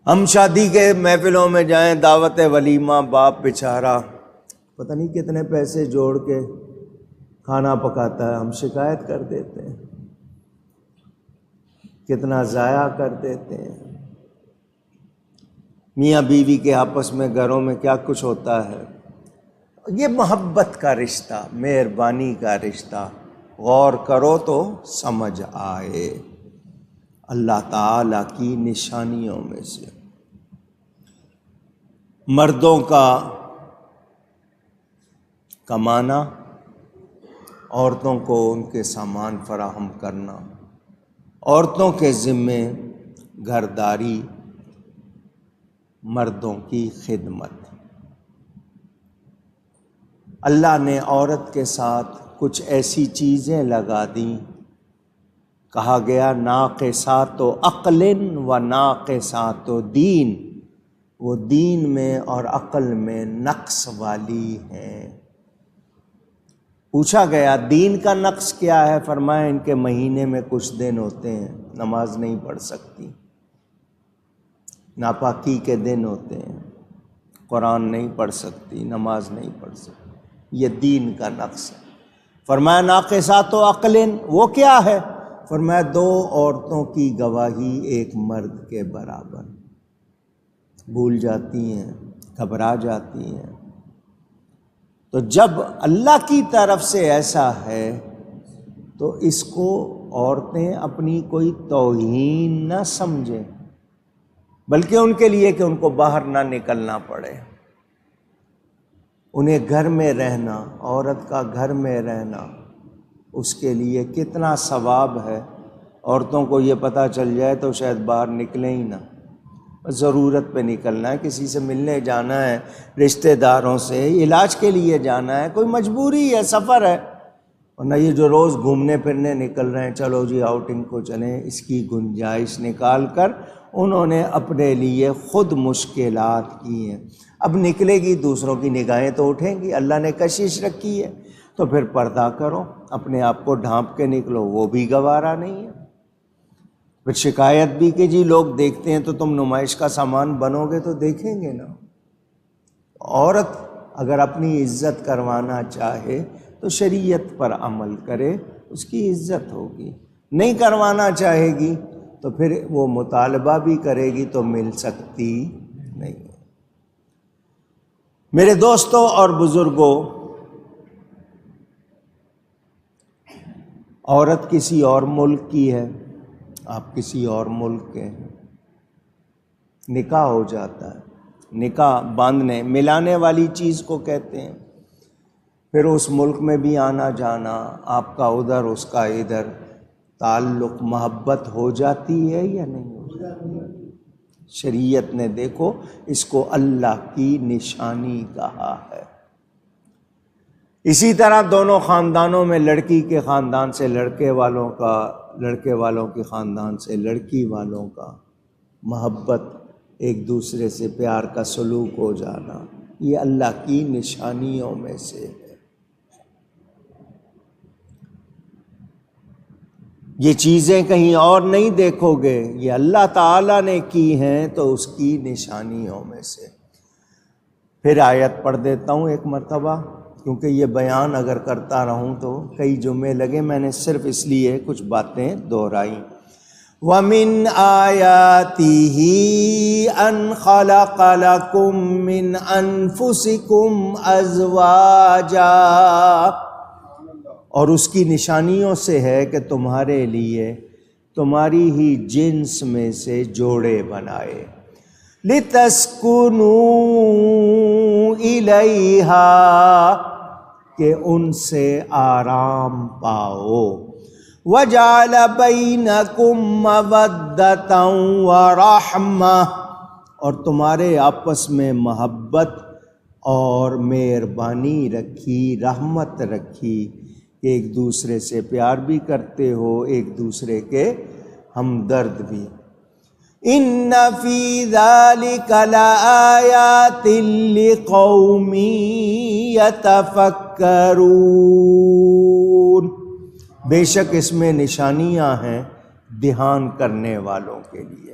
ہم شادی کے محفلوں میں جائیں، دعوت ولیمہ، باپ بیچارہ پتہ نہیں کتنے پیسے جوڑ کے کھانا پکاتا ہے، ہم شکایت کر دیتے ہیں، کتنا ضائع کر دیتے ہیں۔ میاں بیوی کے آپس میں گھروں میں کیا کچھ ہوتا ہے، یہ محبت کا رشتہ، مہربانی کا رشتہ، غور کرو تو سمجھ آئے۔ اللہ تعالیٰ کی نشانیوں میں سے مردوں کا کمانا عورتوں کو ان کے سامان فراہم کرنا، عورتوں کے ذمے گھرداری، مردوں کی خدمت۔ اللہ نے عورت کے ساتھ کچھ ایسی چیزیں لگا دیں، کہا گیا ناقصات عقل و ناقصات دین، وہ دین میں اور عقل میں نقص والی ہیں۔ پوچھا گیا دین کا نقص کیا ہے؟ فرمایا ان کے مہینے میں کچھ دن ہوتے ہیں نماز نہیں پڑھ سکتی، ناپاکی کے دن ہوتے ہیں، قرآن نہیں پڑھ سکتی، نماز نہیں پڑھ سکتی، یہ دین کا نقص ہے۔ فرمایا ناقصات عقل، وہ کیا ہے؟ فرمایا 2 عورتوں کی گواہی ایک مرد کے برابر، بھول جاتی ہیں، گھبرا جاتی ہیں۔ تو جب اللہ کی طرف سے ایسا ہے تو اس کو عورتیں اپنی کوئی توہین نہ سمجھیں، بلکہ ان کے لیے کہ ان کو باہر نہ نکلنا پڑے، انہیں گھر میں رہنا، عورت کا گھر میں رہنا اس کے لیے کتنا ثواب ہے۔ عورتوں کو یہ پتہ چل جائے تو شاید باہر نکلیں ہی نہ، ضرورت پہ نکلنا ہے، کسی سے ملنے جانا ہے، رشتہ داروں سے، علاج کے لیے جانا ہے، کوئی مجبوری ہے، سفر ہے، ورنہ یہ جو روز گھومنے پھرنے نکل رہے ہیں، چلو جی آؤٹنگ کو چلیں، اس کی گنجائش نکال کر انہوں نے اپنے لیے خود مشکلات کی ہیں۔ اب نکلے گی دوسروں کی نگاہیں تو اٹھیں گی، اللہ نے کشش رکھی ہے تو پھر پردہ کرو، اپنے آپ کو ڈھانپ کے نکلو، وہ بھی گوارا نہیں ہے۔ پھر شکایت بھی کہ جی لوگ دیکھتے ہیں تو تم نمائش کا سامان بنو گے تو دیکھیں گے نا۔ عورت اگر اپنی عزت کروانا چاہے تو شریعت پر عمل کرے، اس کی عزت ہوگی، نہیں کروانا چاہے گی تو پھر وہ مطالبہ بھی کرے گی تو مل سکتی نہیں ہے۔ میرے دوستوں اور بزرگوں، عورت کسی اور ملک کی ہے، آپ کسی اور ملک کے ہیں، نکاح ہو جاتا ہے، نکاح باندھنے ملانے والی چیز کو کہتے ہیں، پھر اس ملک میں بھی آنا جانا، آپ کا ادھر اس کا ادھر، تعلق محبت ہو جاتی ہے یا نہیں ہو جاتی؟ شریعت نے دیکھو اس کو اللہ کی نشانی کہا ہے۔ اسی طرح دونوں خاندانوں میں لڑکی کے خاندان سے لڑکے والوں کا، لڑکے والوں کے خاندان سے لڑکی والوں کا محبت، ایک دوسرے سے پیار کا سلوک ہو جانا، یہ اللہ کی نشانیوں میں سے ہے۔ یہ چیزیں کہیں اور نہیں دیکھو گے، یہ اللہ تعالیٰ نے کی ہیں تو اس کی نشانیوں میں سے۔ پھر آیت پڑھ دیتا ہوں ایک مرتبہ، کیونکہ یہ بیان اگر کرتا رہوں تو کئی جمعے لگے، میں نے صرف اس لیے کچھ باتیں دہرائیں۔ وَمِنْ آيَاتِهِ أَنْ خَلَقَ لَكُم مِّنْ أَنفُسِكُمْ أَزْوَاجًا، اور اس کی نشانیوں سے ہے کہ تمہارے لیے تمہاری ہی جنس میں سے جوڑے بنائے، لِتَسْكُنُوا إِلَيْهَا، کہ ان سے آرام پاؤ، وَجَعَلَ بَيْنَكُمْ مَوَدَّةً وَرَحْمَةً، اور تمہارے آپس میں محبت اور مہربانی رکھی، رحمت رکھی، ایک دوسرے سے پیار بھی کرتے ہو، ایک دوسرے کے ہمدرد بھی۔ ان فی ذلک لآیات لقوم یتفکرون، بے شک اس میں نشانیاں ہیں دھیان کرنے والوں کے لیے۔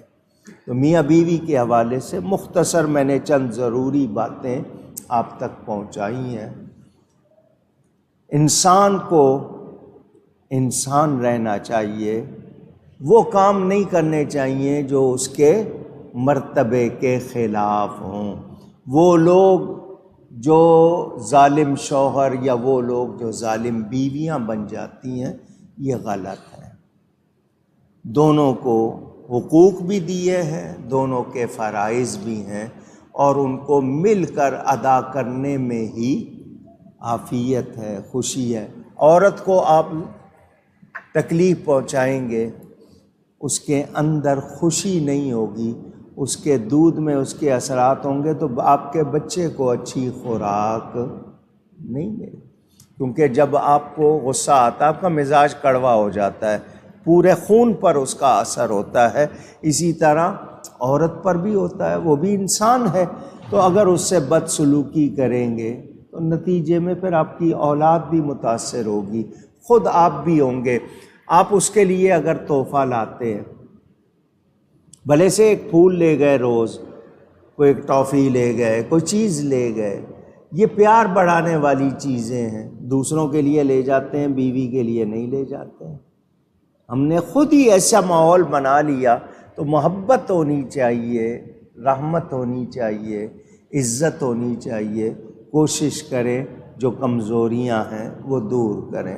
تو میاں بیوی کے حوالے سے مختصر میں نے چند ضروری باتیں آپ تک پہنچائی ہیں۔ انسان کو انسان رہنا چاہیے، وہ کام نہیں کرنے چاہیے جو اس کے مرتبے کے خلاف ہوں۔ وہ لوگ جو ظالم شوہر یا وہ لوگ جو ظالم بیویاں بن جاتی ہیں، یہ غلط ہے۔ دونوں کو حقوق بھی دیے ہیں، دونوں کے فرائض بھی ہیں، اور ان کو مل کر ادا کرنے میں ہی عافیت ہے، خوشی ہے۔ عورت کو آپ تکلیف پہنچائیں گے، اس کے اندر خوشی نہیں ہوگی، اس کے دودھ میں اس کے اثرات ہوں گے، تو آپ کے بچے کو اچھی خوراک نہیں ملے، کیونکہ جب آپ کو غصہ آتا ہے آپ کا مزاج کڑوا ہو جاتا ہے، پورے خون پر اس کا اثر ہوتا ہے۔ اسی طرح عورت پر بھی ہوتا ہے، وہ بھی انسان ہے، تو اگر اس سے بدسلوکی کریں گے تو نتیجے میں پھر آپ کی اولاد بھی متاثر ہوگی، خود آپ بھی ہوں گے۔ آپ اس کے لیے اگر تحفہ لاتے ہیں، بھلے سے ایک پھول لے گئے روز، کوئی ایک ٹافی لے گئے، کوئی چیز لے گئے، یہ پیار بڑھانے والی چیزیں ہیں، دوسروں کے لیے لے جاتے ہیں، بیوی کے لیے نہیں لے جاتے ہیں۔ ہم نے خود ہی ایسا ماحول بنا لیا، تو محبت ہونی چاہیے، رحمت ہونی چاہیے، عزت ہونی چاہیے، کوشش کریں جو کمزوریاں ہیں وہ دور کریں۔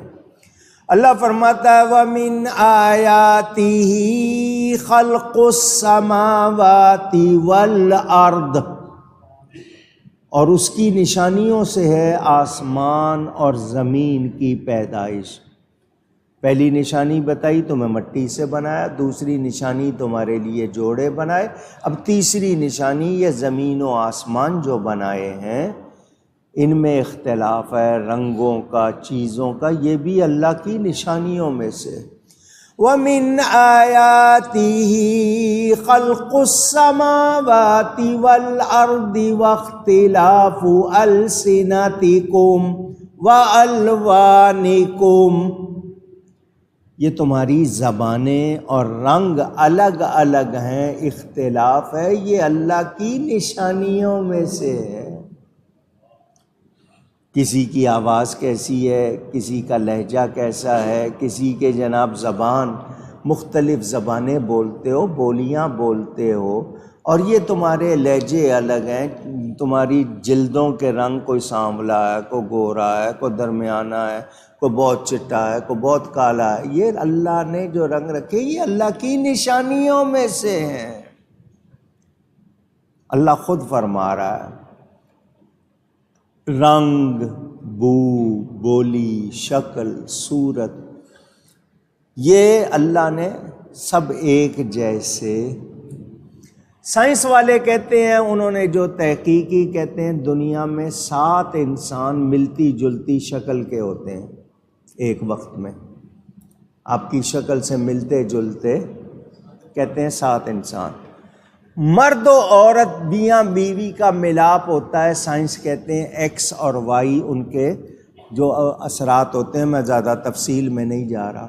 اللہ فرماتا ہے وَمِنْ آیَاتِهِ خَلْقُ السَّمَاوَاتِ وَالْأَرْضِ، اور اس کی نشانیوں سے ہے آسمان اور زمین کی پیدائش۔ پہلی نشانی بتائی تمہیں مٹی سے بنایا، دوسری نشانی تمہارے لیے جوڑے بنائے، اب تیسری نشانی یہ زمین و آسمان جو بنائے ہیں ان میں اختلاف ہے، رنگوں کا، چیزوں کا، یہ بھی اللہ کی نشانیوں میں سے۔ وَمِنْ آيَاتِهِ خَلْقُ السَّمَاوَاتِ وَالْأَرْضِ وَاخْتِلَافُ أَلْسِنَتِكُمْ وَأَلْوَانِكُمْ، یہ تمہاری زبانیں اور رنگ الگ الگ ہیں، اختلاف ہے، یہ اللہ کی نشانیوں میں سے ہے۔ کسی کی آواز کیسی ہے، کسی کا لہجہ کیسا ہے، کسی کے جناب زبان، مختلف زبانیں بولتے ہو، بولیاں بولتے ہو، اور یہ تمہارے لہجے الگ ہیں، تمہاری جلدوں کے رنگ، کوئی سانولا ہے، کوئی گورا ہے، کوئی درمیانہ ہے، کوئی بہت چٹا ہے، کوئی بہت کالا ہے، یہ اللہ نے جو رنگ رکھے یہ اللہ کی نشانیوں میں سے ہیں۔ اللہ خود فرما رہا ہے، رنگ، بو، بولی، شکل، صورت، یہ اللہ نے سب ایک جیسے۔ سائنس والے کہتے ہیں، انہوں نے جو تحقیقی کہتے ہیں، دنیا میں 7 انسان ملتی جلتی شکل کے ہوتے ہیں ایک وقت میں، آپ کی شکل سے ملتے جلتے، کہتے ہیں 7 انسان۔ مرد و عورت، میاں بیوی کا ملاپ ہوتا ہے، سائنس کہتے ہیں ایکس اور وائی، ان کے جو اثرات ہوتے ہیں، میں زیادہ تفصیل میں نہیں جا رہا۔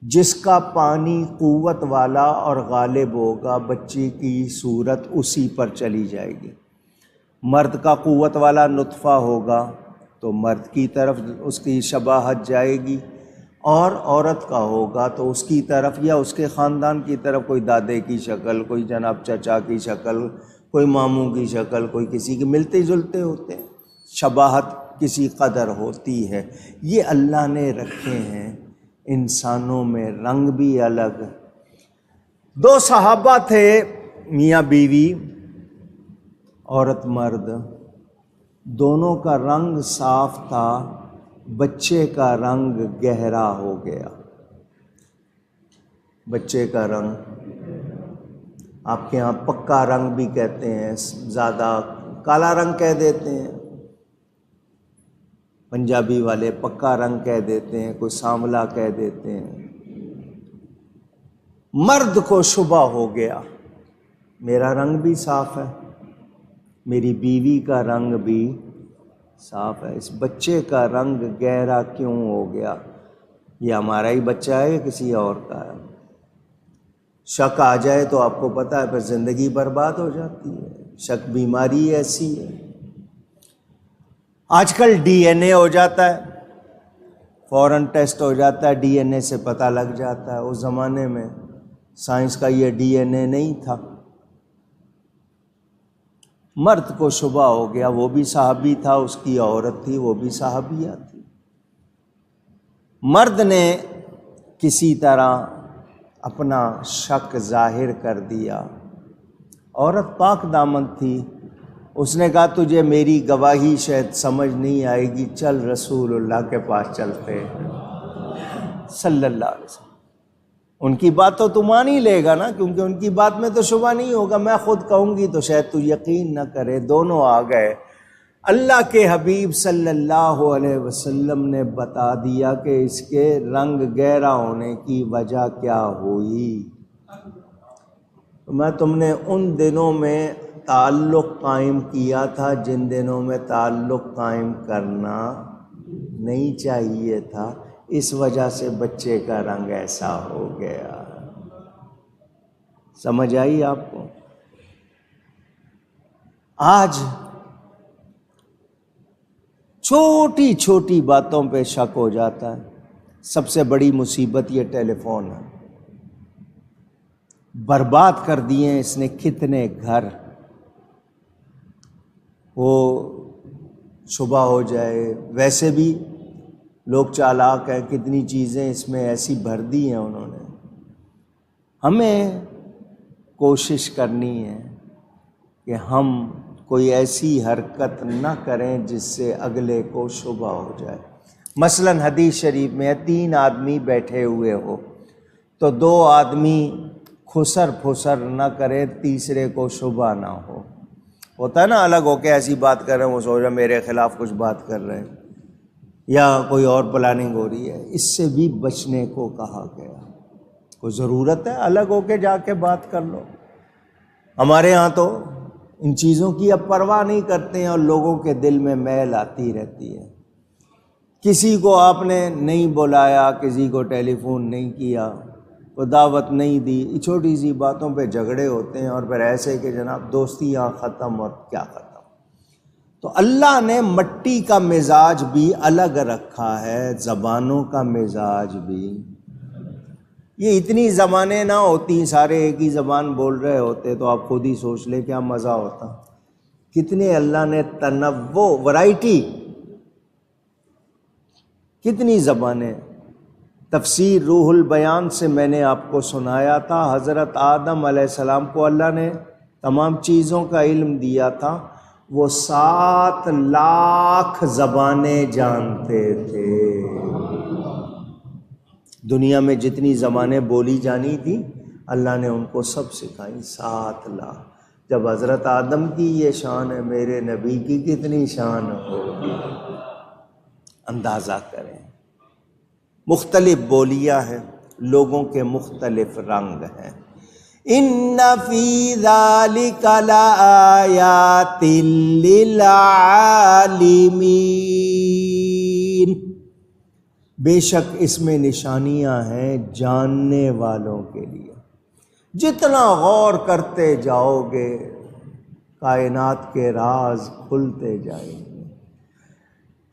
جس کا پانی قوت والا اور غالب ہوگا، بچی کی صورت اسی پر چلی جائے گی۔ مرد کا قوت والا نطفہ ہوگا تو مرد کی طرف اس کی شباہت جائے گی، اور عورت کا ہوگا تو اس کی طرف یا اس کے خاندان کی طرف، کوئی دادے کی شکل، کوئی جناب چچا کی شکل، کوئی ماموں کی شکل، کوئی کسی کے، ملتے جلتے ہوتے ہیں، شباہت کسی قدر ہوتی ہے۔ یہ اللہ نے رکھے ہیں انسانوں میں، رنگ بھی الگ۔ 2 صحابہ تھے، میاں بیوی، عورت مرد، دونوں کا رنگ صاف تھا، بچے کا رنگ گہرا ہو گیا۔ بچے کا رنگ آپ کے ہاں پکا رنگ بھی کہتے ہیں، زیادہ کالا رنگ کہہ دیتے ہیں، پنجابی والے پکا رنگ کہہ دیتے ہیں، کوئی سانولا کہہ دیتے ہیں۔ مرد کو شبہ ہو گیا، میرا رنگ بھی صاف ہے، میری بیوی کا رنگ بھی صاف ہے، اس بچے کا رنگ گہرا کیوں ہو گیا؟ یہ ہمارا ہی بچہ ہے یا کسی اور کا ہے؟ شک آ جائے تو آپ کو پتہ ہے پھر زندگی برباد ہو جاتی ہے۔ شک بیماری ایسی ہے۔ آج کل ڈی این اے ہو جاتا ہے، فوراً ٹیسٹ ہو جاتا ہے، ڈی این اے سے پتہ لگ جاتا ہے۔ اس زمانے میں سائنس کا یہ ڈی این اے نہیں تھا۔ مرد کو شبہ ہو گیا، وہ بھی صحابی تھا، اس کی عورت تھی، وہ بھی صحابیہ تھی۔ مرد نے کسی طرح اپنا شک ظاہر کر دیا، عورت پاک دامن تھی، اس نے کہا تجھے میری گواہی شاید سمجھ نہیں آئے گی، چل رسول اللہ کے پاس چلتے ہیں صلی اللہ علیہ وسلم۔ ان کی بات تو تو مان ہی لے گا نا، کیونکہ ان کی بات میں تو شبہ نہیں ہوگا، میں خود کہوں گی تو شاید تو یقین نہ کرے۔ دونوں آ گئے، اللہ کے حبیب صلی اللہ علیہ وسلم نے بتا دیا کہ اس کے رنگ گہرا ہونے کی وجہ کیا ہوئی۔ میں تم نے ان دنوں میں تعلق قائم کیا تھا جن دنوں میں تعلق قائم کرنا نہیں چاہیے تھا، اس وجہ سے بچے کا رنگ ایسا ہو گیا۔ سمجھ آئی آپ کو؟ آج چھوٹی چھوٹی باتوں پہ شک ہو جاتا ہے۔ سب سے بڑی مصیبت یہ ٹیلی فون ہے، برباد کر دیے اس نے کتنے گھر۔ وہ صبح ہو جائے، ویسے بھی لوگ چالاک ہیں، کتنی چیزیں اس میں ایسی بھر دی ہیں انہوں نے۔ ہمیں کوشش کرنی ہے کہ ہم کوئی ایسی حرکت نہ کریں جس سے اگلے کو شبہ ہو جائے۔ مثلا حدیث شریف میں 3 آدمی بیٹھے ہوئے ہو تو 2 آدمی خسر پھسر نہ کرے، تیسرے کو شبہ نہ ہو۔ ہوتا ہے نا الگ ہو کے ایسی بات کر رہے ہیں، وہ سوچ رہے میرے خلاف کچھ بات کر رہے ہیں یا کوئی اور پلاننگ ہو رہی ہے، اس سے بھی بچنے کو کہا گیا۔ کوئی ضرورت ہے الگ ہو کے جا کے بات کر لو۔ ہمارے ہاں تو ان چیزوں کی اب پرواہ نہیں کرتے ہیں اور لوگوں کے دل میں میل آتی رہتی ہے۔ کسی کو آپ نے نہیں بلایا، کسی کو ٹیلی فون نہیں کیا، کو دعوت نہیں دی، چھوٹی سی باتوں پہ جھگڑے ہوتے ہیں اور پھر ایسے کہ جناب دوستی یہاں ختم اور کیا ختم۔ تو اللہ نے مٹی کا مزاج بھی الگ رکھا ہے، زبانوں کا مزاج بھی۔ یہ اتنی زبانیں نہ ہوتی، سارے ایک ہی زبان بول رہے ہوتے تو آپ خود ہی سوچ لیں کیا مزہ ہوتا۔ کتنے اللہ نے تنوع، ورائٹی، کتنی زبانیں۔ تفسیر روح البیان سے میں نے آپ کو سنایا تھا، حضرت آدم علیہ السلام کو اللہ نے تمام چیزوں کا علم دیا تھا، وہ 7 لاکھ زبانیں جانتے تھے۔ دنیا میں جتنی زبانیں بولی جانی تھی اللہ نے ان کو سب سکھائی، 7 لاکھ۔ جب حضرت آدم کی یہ شان ہے، میرے نبی کی کتنی شان ہوگی، اندازہ کریں۔ مختلف بولیاں ہیں، لوگوں کے مختلف رنگ ہیں۔ ان فی ذالک لآیات للعالمین، بے شک اس میں نشانیاں ہیں جاننے والوں کے لیے۔ جتنا غور کرتے جاؤ گے کائنات کے راز کھلتے جائیں گے۔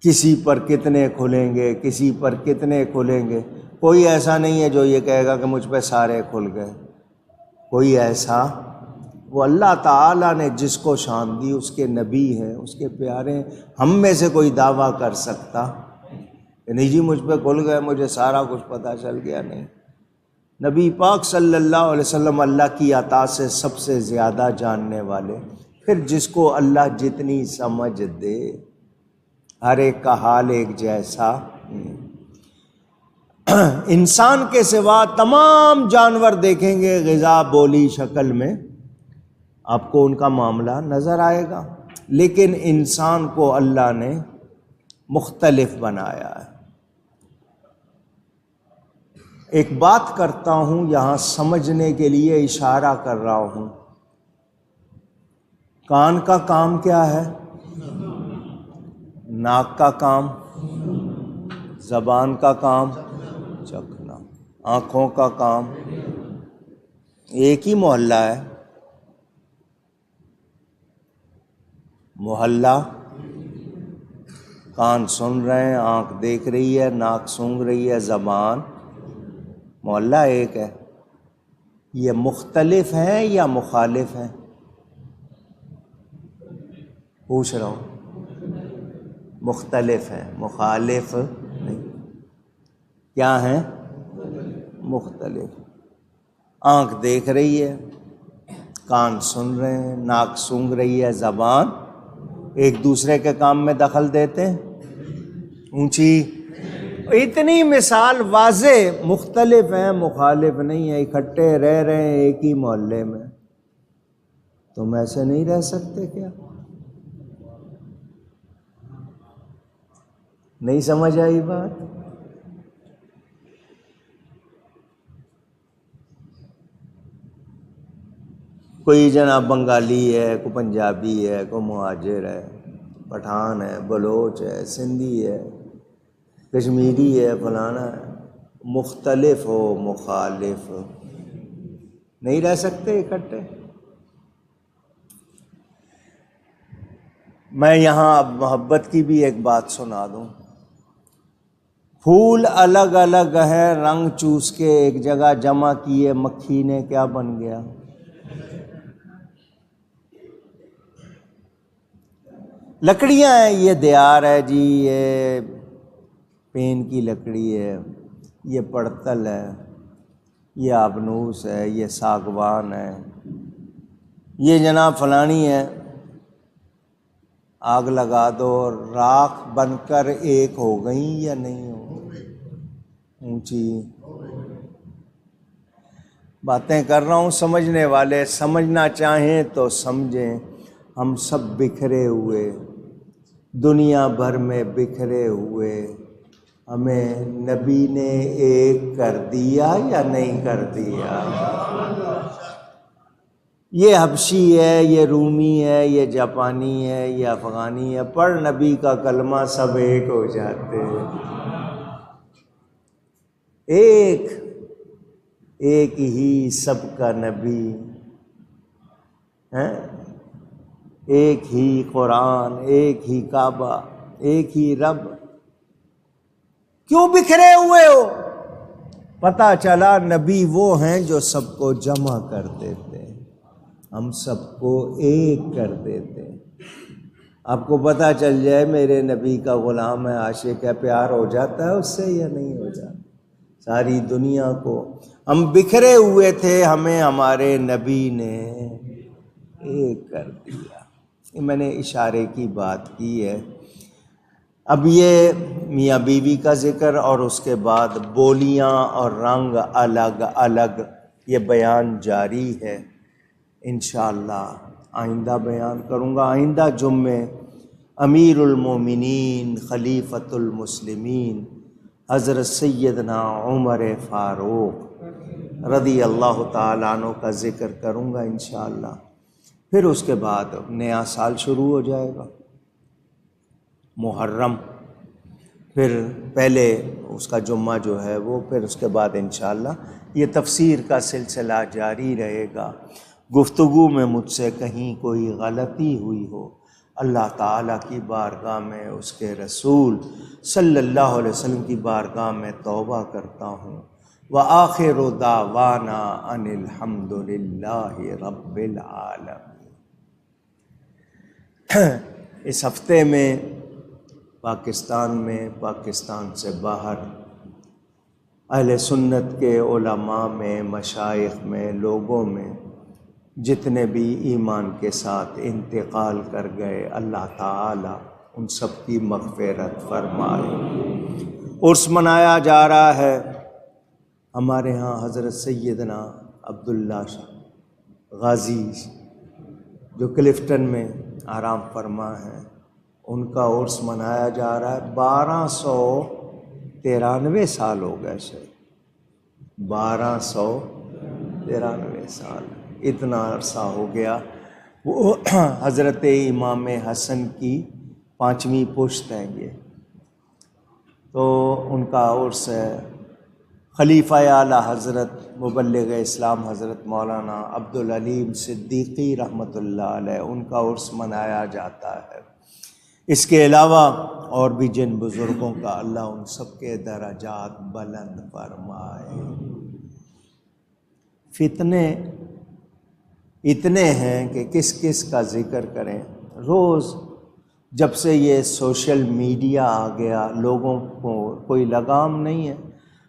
کسی پر کتنے کھلیں گے، کسی پر کتنے کھلیں گے۔ کوئی ایسا نہیں ہے جو یہ کہے گا کہ مجھ پہ سارے کھل گئے۔ کوئی ایسا، وہ اللہ تعالیٰ نے جس کو شان دی، اس کے نبی ہیں، اس کے پیارے ہیں۔ ہم میں سے کوئی دعویٰ کر سکتا کہ نہیں جی مجھ پہ کھل گئے، مجھے سارا کچھ پتہ چل گیا؟ نہیں۔ نبی پاک صلی اللہ علیہ وسلم اللہ کی عطا سے سب سے زیادہ جاننے والے۔ پھر جس کو اللہ جتنی سمجھ دے، ہر ایک کا حال ایک جیسا نہیں۔ انسان کے سوا تمام جانور دیکھیں گے غذا بولی شکل میں، آپ کو ان کا معاملہ نظر آئے گا، لیکن انسان کو اللہ نے مختلف بنایا ہے۔ ایک بات کرتا ہوں یہاں سمجھنے کے لیے، اشارہ کر رہا ہوں۔ کان کا کام کیا ہے؟ ناک کا کام، زبان کا کام چکھنا، آنکھوں کا کام، ایک ہی محلہ ہے۔ محلہ، کان سن رہے ہیں، آنکھ دیکھ رہی ہے، ناک سونگھ رہی ہے، زبان، محلہ ایک ہے۔ یہ مختلف ہیں یا مخالف ہیں؟ پوچھ رہا ہوں۔ مختلف ہیں، مخالف نہیں۔ کیا ہیں؟ مختلف۔ آنکھ دیکھ رہی ہے، کان سن رہے ہیں، ناک سونگھ رہی ہے، زبان ایک دوسرے کے کام میں دخل دیتے ہیں؟ اونچی اتنی مثال واضح، مختلف ہیں، مخالف نہیں ہیں، اکٹھے رہ رہے ہیں ایک ہی محلے میں، تم ایسے نہیں رہ سکتے کیا؟ نہیں سمجھ آئی بات؟ کوئی جناب بنگالی ہے، کوئی پنجابی ہے، کوئی مہاجر ہے، پٹھان ہے، بلوچ ہے، سندھی ہے، کشمیری ہے، فلانا ہے، مختلف ہو مخالف نہیں رہ سکتے اکٹھے۔ میں یہاں اب محبت کی بھی ایک بات سنا دوں۔ پھول الگ الگ ہے، رنگ چوس کے ایک جگہ جمع کیے، مکھی نے کیا بن گیا؟ لکڑیاں ہیں، یہ دیار ہے جی، یہ پین کی لکڑی ہے، یہ پڑتل ہے، یہ آبنوس ہے، یہ ساگوان ہے، یہ جناب فلانی ہے، آگ لگا دو، راکھ بن کر ایک ہو گئیں یا نہیں ہو؟ اونچی باتیں کر رہا ہوں، سمجھنے والے سمجھنا چاہیں تو سمجھیں۔ ہم سب بکھرے ہوئے، دنیا بھر میں بکھرے ہوئے، ہمیں نبی نے ایک کر دیا یا نہیں کر دیا؟ یہ حبشی ہے، یہ رومی ہے، یہ جاپانی ہے، یہ افغانی ہے، پڑھ نبی کا کلمہ سب ایک ہو جاتے ہیں۔ ایک ہی سب کا نبی ہے، ایک ہی قرآن، ایک ہی کعبہ، ایک ہی رب، کیوں بکھرے ہوئے ہو؟ پتہ چلا نبی وہ ہیں جو سب کو جمع کر دیتے ہیں، ہم سب کو ایک کر دیتے ہیں۔ آپ کو پتہ چل جائے میرے نبی کا غلام ہے، عاشق ہے، پیار ہو جاتا ہے اس سے یا نہیں ہو جاتا؟ ساری دنیا کو ہم بکھرے ہوئے تھے، ہمیں ہمارے نبی نے ایک کر دیا۔ یہ میں نے اشارے کی بات کی ہے۔ اب یہ میاں بیوی کا ذکر اور اس کے بعد بولیاں اور رنگ الگ الگ، یہ بیان جاری ہے، انشاءاللہ آئندہ بیان کروں گا۔ آئندہ جمعے امیر المومنین خلیفۃ المسلمین حضرت سیدنا عمر فاروق رضی اللہ تعالیٰ عنہ کا ذکر کروں گا انشاءاللہ۔ پھر اس کے بعد نیا سال شروع ہو جائے گا، محرم، پھر پہلے اس کا جمعہ جو ہے وہ، پھر اس کے بعد انشاءاللہ یہ تفسیر کا سلسلہ جاری رہے گا۔ گفتگو میں مجھ سے کہیں کوئی غلطی ہوئی ہو، اللہ تعالیٰ کی بارگاہ میں، اس کے رسول صلی اللہ علیہ وسلم کی بارگاہ میں توبہ کرتا ہوں۔ وآخر دعوانا ان الحمد للہ رب العالمین۔ اس ہفتے میں پاکستان میں، پاکستان سے باہر، اہل سنت کے علماء میں، مشائخ میں، لوگوں میں جتنے بھی ایمان کے ساتھ انتقال کر گئے، اللہ تعالیٰ ان سب کی مغفرت فرمائے۔ عرس منایا جا رہا ہے ہمارے ہاں، حضرت سیدنا عبداللہ غازی جو کلفٹن میں آرام فرما ہیں، ان کا عرس منایا جا رہا ہے۔ 1293 سال ہو گئے سے، 1293 سال، اتنا عرصہ ہو گیا۔ وہ حضرت امام حسن کی 5ویں پشت ہیں یہ، تو ان کا عرس ہے۔ خلیفہ اعلیٰ حضرت مبلغ اسلام حضرت مولانا عبدالعلیم صدیقی رحمۃ اللہ علیہ، ان کا عرس منایا جاتا ہے۔ اس کے علاوہ اور بھی جن بزرگوں کا، اللہ ان سب کے درجات بلند فرمائے۔ فتنے اتنے ہیں کہ کس کس کا ذکر کریں۔ روز جب سے یہ سوشل میڈیا آ گیا، لوگوں کو کوئی لگام نہیں ہے،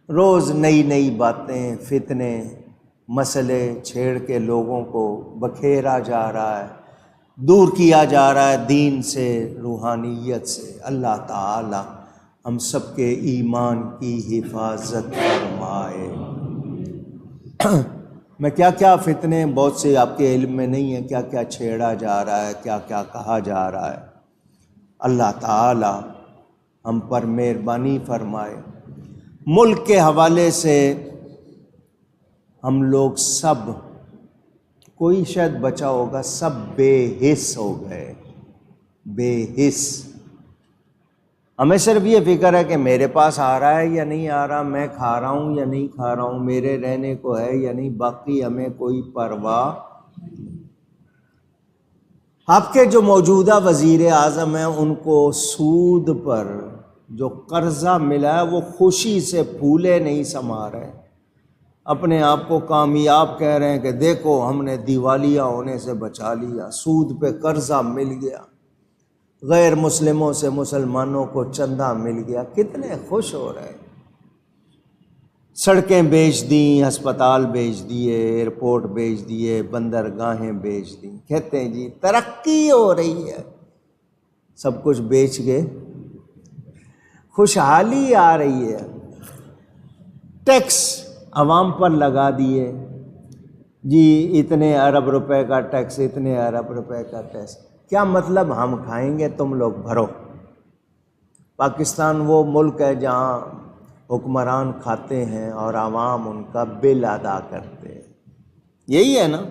روز نئی نئی باتیں، فتنے، مسئلے چھیڑ کے لوگوں کو بکھیرا جا رہا ہے۔ دور کیا جا رہا ہے دین سے، روحانیت سے۔ اللہ تعالی ہم سب کے ایمان کی حفاظت فرمائے۔ میں کیا کیا فتنے بہت سے آپ کے علم میں نہیں ہیں، کیا کیا چھیڑا جا رہا ہے، کیا کیا کہا جا رہا ہے۔ اللہ تعالی ہم پر مہربانی فرمائے۔ ملک کے حوالے سے ہم لوگ سب، کوئی شاید بچا ہوگا، سب بے حس ہو گئے، بے حس۔ ہمیں صرف یہ فکر ہے کہ میرے پاس آ رہا ہے یا نہیں آ رہا، میں کھا رہا ہوں یا نہیں کھا رہا ہوں، میرے رہنے کو ہے یا نہیں، باقی ہمیں کوئی پرواہ۔ آپ کے جو موجودہ وزیر اعظم ہیں ان کو سود پر جو قرضہ ملا ہے وہ خوشی سے پھولے نہیں سما رہے، اپنے آپ کو کامیاب کہہ رہے ہیں کہ دیکھو ہم نے دیوالیہ ہونے سے بچا لیا، سود پہ قرضہ مل گیا، غیر مسلموں سے مسلمانوں کو چندہ مل گیا، کتنے خوش ہو رہے ہیں۔ سڑکیں بیچ دیں، ہسپتال بیچ دیے، ایئرپورٹ بیچ دیے، بندرگاہیں بیچ دیں، کہتے ہیں جی ترقی ہو رہی ہے، سب کچھ بیچ کے خوشحالی آ رہی ہے۔ ٹیکس عوام پر لگا دیے، جی اتنے ارب روپے کا ٹیکس، اتنے ارب روپے کا ٹیکس، کیا مطلب ہم کھائیں گے تم لوگ بھرو۔ پاکستان وہ ملک ہے جہاں حکمران کھاتے ہیں اور عوام ان کا بل ادا کرتے ہیں، یہی ہے نا۔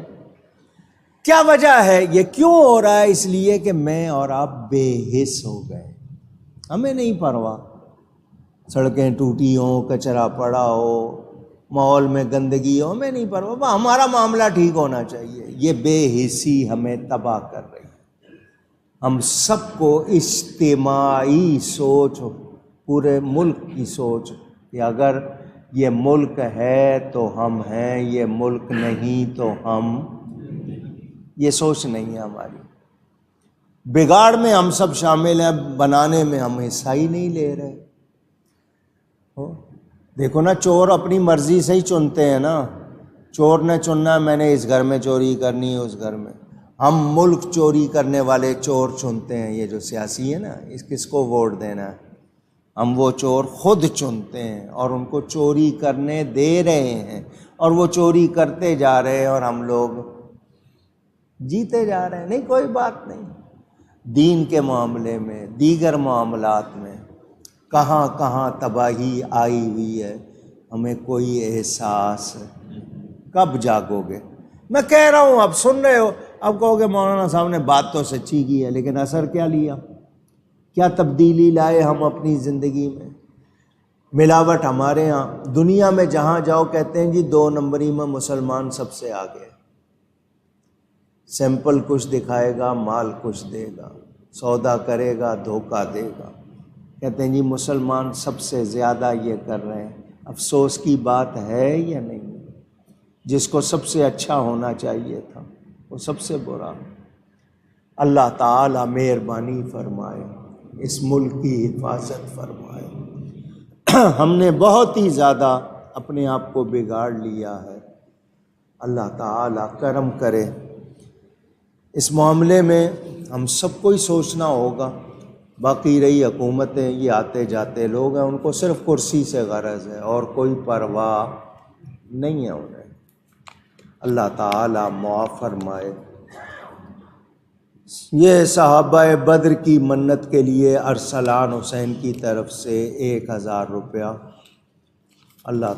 کیا وجہ ہے یہ کیوں ہو رہا ہے؟ اس لیے کہ میں اور آپ بے حس ہو گئے، ہمیں نہیں پرواہ، سڑکیں ٹوٹی ہوں، کچرا پڑا ہو، ماحول میں گندگی ہو، ہمیں نہیں پرواہ، ہمارا معاملہ ٹھیک ہونا چاہیے۔ یہ بے حسی ہمیں تباہ کر رہی ہے۔ ہم سب کو اجتماعی سوچ، پورے ملک کی سوچ کہ اگر یہ ملک ہے تو ہم ہیں، یہ ملک نہیں تو ہم، یہ سوچ نہیں ہے ہماری۔ بگاڑ میں ہم سب شامل ہیں، بنانے میں ہم حصہ ہی نہیں لے رہے۔ دیکھو نا، چور اپنی مرضی سے ہی چنتے ہیں نا، چور نے چننا ہے میں نے اس گھر میں چوری کرنی ہے، اس گھر میں۔ ہم ملک چوری کرنے والے چور چنتے ہیں، یہ جو سیاسی ہے نا، اس کس کو ووٹ دینا ہے، ہم وہ چور خود چنتے ہیں اور ان کو چوری کرنے دے رہے ہیں، اور وہ چوری کرتے جا رہے ہیں اور ہم لوگ جیتے جا رہے ہیں۔ نہیں، کوئی بات نہیں، دین کے معاملے میں، دیگر معاملات میں کہاں کہاں تباہی آئی ہوئی ہے، ہمیں کوئی احساس۔ کب جاگو گے؟ میں کہہ رہا ہوں، اب سن رہے ہو، اب کہو گے مولانا صاحب نے بات تو سچی کی ہے، لیکن اثر کیا لیا؟ کیا تبدیلی لائے ہم اپنی زندگی میں؟ ملاوٹ ہمارے ہاں، دنیا میں جہاں جاؤ کہتے ہیں جی 2 نمبری میں مسلمان سب سے آگے، سیمپل کچھ دکھائے گا، مال کچھ دے گا، سودا کرے گا، دھوکہ دے گا، کہتے ہیں جی مسلمان سب سے زیادہ یہ کر رہے ہیں۔ افسوس کی بات ہے یا نہیں؟ جس کو سب سے اچھا ہونا چاہیے تھا وہ سب سے برا۔ اللہ تعالی مہربانی فرمائے، اس ملک کی حفاظت فرمائے۔ ہم نے بہت ہی زیادہ اپنے آپ کو بگاڑ لیا ہے، اللہ تعالی کرم کرے۔ اس معاملے میں ہم سب کو ہی سوچنا ہوگا۔ باقی رہی حکومتیں، یہ آتے جاتے لوگ ہیں، ان کو صرف کرسی سے غرض ہے اور کوئی پرواہ نہیں ہے انہیں۔ اللہ تعالی معاف فرمائے۔ یہ صحابہ بدر کی منت کے لیے ارسلان حسین کی طرف سے 1000 روپیہ اللہ